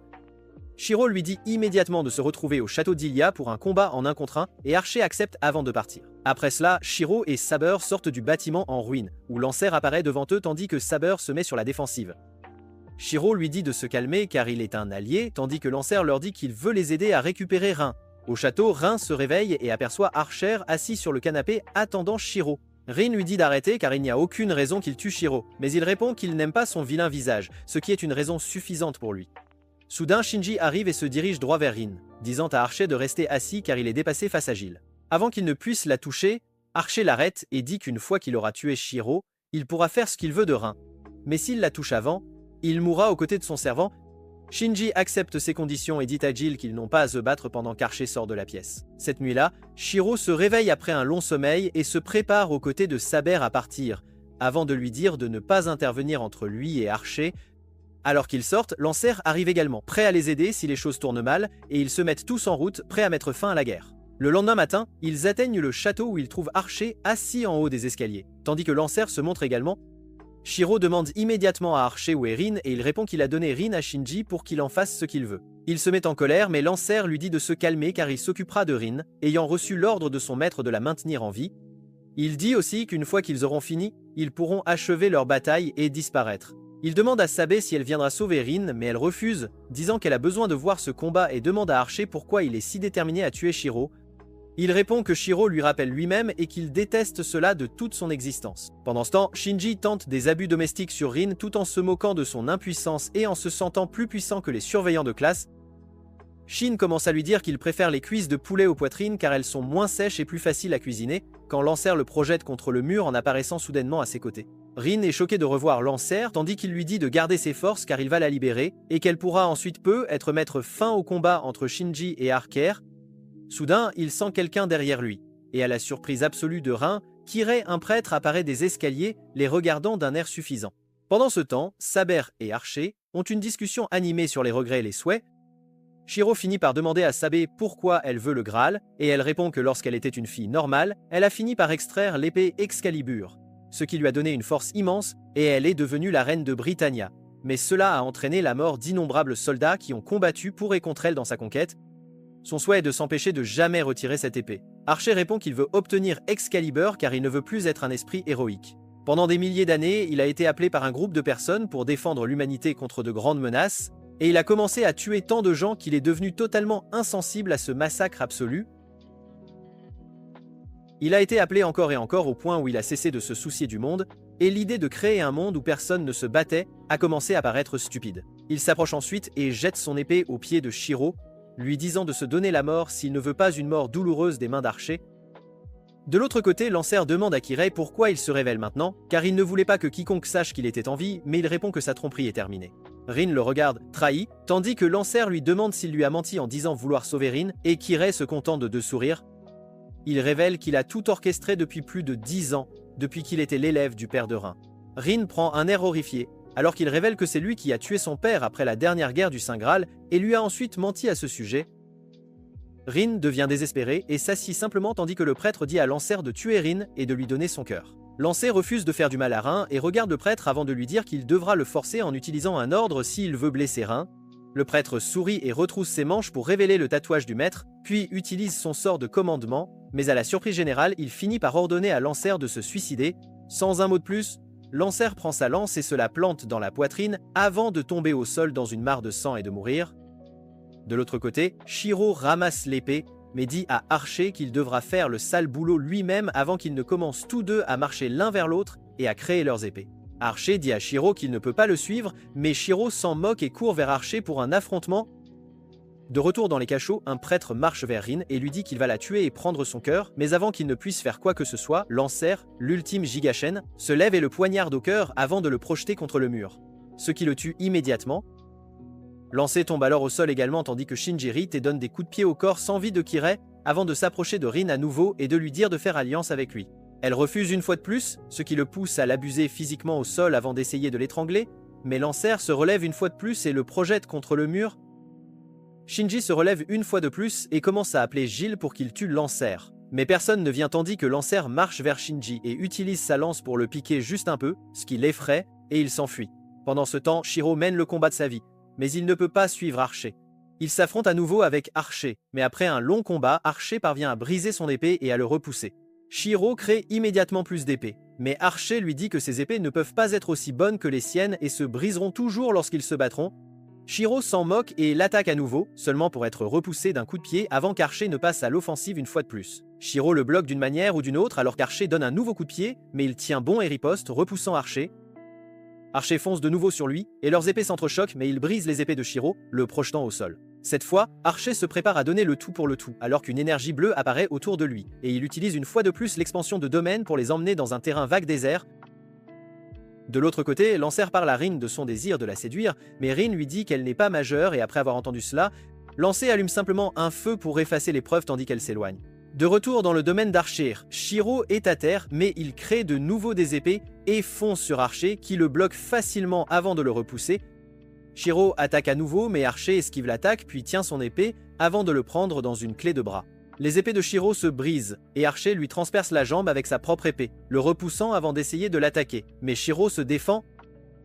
Shiro lui dit immédiatement de se retrouver au château d'Ilia pour un combat en 1 contre 1 et Archer accepte avant de partir. Après cela, Shiro et Saber sortent du bâtiment en ruine, où Lancer apparaît devant eux tandis que Saber se met sur la défensive. Shiro lui dit de se calmer car il est un allié, tandis que Lancer leur dit qu'il veut les aider à récupérer Rin. Au château, Rin se réveille et aperçoit Archer assis sur le canapé attendant Shiro. Rin lui dit d'arrêter car il n'y a aucune raison qu'il tue Shiro, mais il répond qu'il n'aime pas son vilain visage, ce qui est une raison suffisante pour lui. Soudain, Shinji arrive et se dirige droit vers Rin, disant à Archer de rester assis car il est dépassé face à Gilles. Avant qu'il ne puisse la toucher, Archer l'arrête et dit qu'une fois qu'il aura tué Shiro, il pourra faire ce qu'il veut de Rin. Mais s'il la touche avant, il mourra aux côtés de son servant. Shinji accepte ces conditions et dit à Jill qu'ils n'ont pas à se battre pendant qu'Archer sort de la pièce. Cette nuit-là, Shiro se réveille après un long sommeil et se prépare aux côtés de Saber à partir, avant de lui dire de ne pas intervenir entre lui et Archer. Alors qu'ils sortent, Lancer arrive également, prêt à les aider si les choses tournent mal, et ils se mettent tous en route, prêts à mettre fin à la guerre. Le lendemain matin, ils atteignent le château où ils trouvent Archer assis en haut des escaliers, tandis que Lancer se montre également. Shiro demande immédiatement à Archer où est Rin et il répond qu'il a donné Rin à Shinji pour qu'il en fasse ce qu'il veut. Il se met en colère mais Lancer lui dit de se calmer car il s'occupera de Rin, ayant reçu l'ordre de son maître de la maintenir en vie. Il dit aussi qu'une fois qu'ils auront fini, ils pourront achever leur bataille et disparaître. Il demande à Saber si elle viendra sauver Rin, mais elle refuse, disant qu'elle a besoin de voir ce combat et demande à Archer pourquoi il est si déterminé à tuer Shiro. Il répond que Shiro lui rappelle lui-même et qu'il déteste cela de toute son existence. Pendant ce temps, Shinji tente des abus domestiques sur Rin tout en se moquant de son impuissance et en se sentant plus puissant que les surveillants de classe. Shin commence à lui dire qu'il préfère les cuisses de poulet aux poitrines car elles sont moins sèches et plus faciles à cuisiner, quand Lancer le projette contre le mur en apparaissant soudainement à ses côtés. Rin est choquée de revoir Lancer tandis qu'il lui dit de garder ses forces car il va la libérer et qu'elle pourra ensuite mettre fin au combat entre Shinji et Archer. Soudain, il sent quelqu'un derrière lui, et à la surprise absolue de Rin, Kirei, un prêtre, apparaît des escaliers, les regardant d'un air suffisant. Pendant ce temps, Saber et Archer ont une discussion animée sur les regrets et les souhaits. Shiro finit par demander à Saber pourquoi elle veut le Graal, et elle répond que lorsqu'elle était une fille normale, elle a fini par extraire l'épée Excalibur, ce qui lui a donné une force immense, et elle est devenue la reine de Britannia. Mais cela a entraîné la mort d'innombrables soldats qui ont combattu pour et contre elle dans sa conquête. Son souhait est de s'empêcher de jamais retirer cette épée. Archer répond qu'il veut obtenir Excalibur car il ne veut plus être un esprit héroïque. Pendant des milliers d'années, il a été appelé par un groupe de personnes pour défendre l'humanité contre de grandes menaces, et il a commencé à tuer tant de gens qu'il est devenu totalement insensible à ce massacre absolu. Il a été appelé encore et encore au point où il a cessé de se soucier du monde, et l'idée de créer un monde où personne ne se battait a commencé à paraître stupide. Il s'approche ensuite et jette son épée aux pieds de Shiro, lui disant de se donner la mort s'il ne veut pas une mort douloureuse des mains d'Archer. De l'autre côté, Lancer demande à Kirei pourquoi il se révèle maintenant, car il ne voulait pas que quiconque sache qu'il était en vie, mais il répond que sa tromperie est terminée. Rin le regarde, trahi, tandis que Lancer lui demande s'il lui a menti en disant vouloir sauver Rin, et Kirei se contente de sourire. Il révèle qu'il a tout orchestré depuis plus de 10 ans, depuis qu'il était l'élève du père de Rin. Rin prend un air horrifié, alors qu'il révèle que c'est lui qui a tué son père après la dernière guerre du Saint Graal et lui a ensuite menti à ce sujet. Rin devient désespéré et s'assied simplement tandis que le prêtre dit à Lancer de tuer Rin et de lui donner son cœur. Lancer refuse de faire du mal à Rin et regarde le prêtre avant de lui dire qu'il devra le forcer en utilisant un ordre s'il veut blesser Rin. Le prêtre sourit et retrousse ses manches pour révéler le tatouage du maître, puis utilise son sort de commandement, mais à la surprise générale, il finit par ordonner à Lancer de se suicider. Sans un mot de plus, Lancer prend sa lance et se la plante dans la poitrine avant de tomber au sol dans une mare de sang et de mourir. De l'autre côté, Shiro ramasse l'épée, mais dit à Archer qu'il devra faire le sale boulot lui-même avant qu'ils ne commencent tous deux à marcher l'un vers l'autre et à créer leurs épées. Archer dit à Shiro qu'il ne peut pas le suivre, mais Shiro s'en moque et court vers Archer pour un affrontement. De retour dans les cachots, un prêtre marche vers Rin et lui dit qu'il va la tuer et prendre son cœur, mais avant qu'il ne puisse faire quoi que ce soit, Lancer, l'ultime Gigashen, se lève et le poignarde au cœur avant de le projeter contre le mur, ce qui le tue immédiatement. Lancer tombe alors au sol également tandis que Shinji rit et donne des coups de pied au corps sans vie de Kirei, avant de s'approcher de Rin à nouveau et de lui dire de faire alliance avec lui. Elle refuse une fois de plus, ce qui le pousse à l'abuser physiquement au sol avant d'essayer de l'étrangler, mais Lancer se relève une fois de plus et le projette contre le mur. Shinji se relève une fois de plus et commence à appeler Gilles pour qu'il tue Lancer. Mais personne ne vient tandis que Lancer marche vers Shinji et utilise sa lance pour le piquer juste un peu, ce qui l'effraie, et il s'enfuit. Pendant ce temps, Shiro mène le combat de sa vie, mais il ne peut pas suivre Archer. Il s'affronte à nouveau avec Archer, mais après un long combat, Archer parvient à briser son épée et à le repousser. Shiro crée immédiatement plus d'épées, mais Archer lui dit que ses épées ne peuvent pas être aussi bonnes que les siennes et se briseront toujours lorsqu'ils se battront. Shiro s'en moque et l'attaque à nouveau, seulement pour être repoussé d'un coup de pied avant qu'Archer ne passe à l'offensive une fois de plus. Shiro le bloque d'une manière ou d'une autre alors qu'Archer donne un nouveau coup de pied, mais il tient bon et riposte, repoussant Archer. Archer fonce de nouveau sur lui, et leurs épées s'entrechoquent mais il brise les épées de Shiro, le projetant au sol. Cette fois, Archer se prépare à donner le tout pour le tout, alors qu'une énergie bleue apparaît autour de lui, et il utilise une fois de plus l'expansion de domaine pour les emmener dans un terrain vague désert. De l'autre côté, Lancer parle à Rin de son désir de la séduire, mais Rin lui dit qu'elle n'est pas majeure et après avoir entendu cela, Lancer allume simplement un feu pour effacer les preuves tandis qu'elle s'éloigne. De retour dans le domaine d'Archer, Shiro est à terre, mais il crée de nouveau des épées et fonce sur Archer qui le bloque facilement avant de le repousser. Shiro attaque à nouveau, mais Archer esquive l'attaque puis tient son épée avant de le prendre dans une clé de bras. Les épées de Shiro se brisent, et Archer lui transperce la jambe avec sa propre épée, le repoussant avant d'essayer de l'attaquer. Mais Shiro se défend.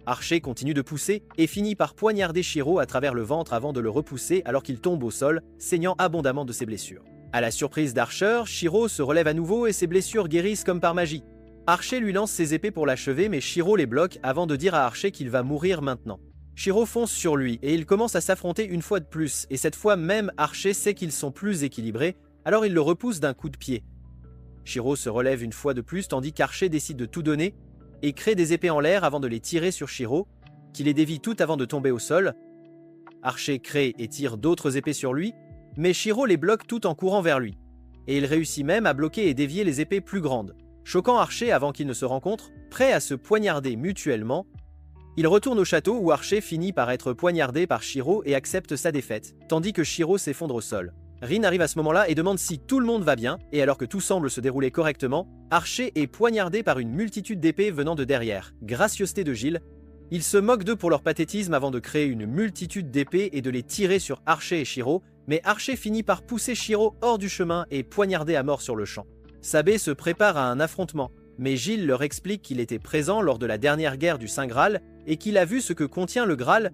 Archer continue de pousser, et finit par poignarder Shiro à travers le ventre avant de le repousser alors qu'il tombe au sol, saignant abondamment de ses blessures. À la surprise d'Archer, Shiro se relève à nouveau et ses blessures guérissent comme par magie. Archer lui lance ses épées pour l'achever, mais Shiro les bloque avant de dire à Archer qu'il va mourir maintenant. Shiro fonce sur lui, et ils commencent à s'affronter une fois de plus, et cette fois même Archer sait qu'ils sont plus équilibrés, alors il le repousse d'un coup de pied. Shiro se relève une fois de plus tandis qu'Archer décide de tout donner et crée des épées en l'air avant de les tirer sur Shiro, qui les dévie toutes avant de tomber au sol. Archer crée et tire d'autres épées sur lui, mais Shiro les bloque toutes en courant vers lui. Et il réussit même à bloquer et dévier les épées plus grandes, choquant Archer avant qu'ils ne se rencontrent, prêts à se poignarder mutuellement. Il retourne au château où Archer finit par être poignardé par Shiro et accepte sa défaite, tandis que Shiro s'effondre au sol. Rin arrive à ce moment-là et demande si tout le monde va bien, et alors que tout semble se dérouler correctement, Archer est poignardé par une multitude d'épées venant de derrière. Gracieuseté de Gilles. Il se moque d'eux pour leur pathétisme avant de créer une multitude d'épées et de les tirer sur Archer et Shiro, mais Archer finit par pousser Shiro hors du chemin et poignarder à mort sur le champ. Sabé se prépare à un affrontement, mais Gilles leur explique qu'il était présent lors de la dernière guerre du Saint Graal et qu'il a vu ce que contient le Graal.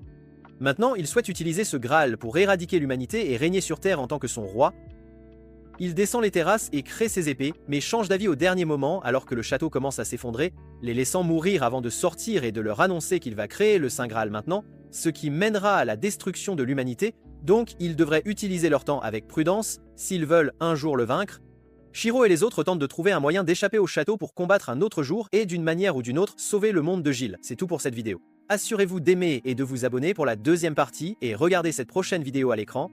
Maintenant, il souhaite utiliser ce Graal pour éradiquer l'humanité et régner sur Terre en tant que son roi. Il descend les terrasses et crée ses épées, mais change d'avis au dernier moment alors que le château commence à s'effondrer, les laissant mourir avant de sortir et de leur annoncer qu'il va créer le Saint Graal maintenant, ce qui mènera à la destruction de l'humanité, donc ils devraient utiliser leur temps avec prudence s'ils veulent un jour le vaincre. Shiro et les autres tentent de trouver un moyen d'échapper au château pour combattre un autre jour et d'une manière ou d'une autre sauver le monde de Gilles. C'est tout pour cette vidéo. Assurez-vous d'aimer et de vous abonner pour la deuxième partie et regardez cette prochaine vidéo à l'écran.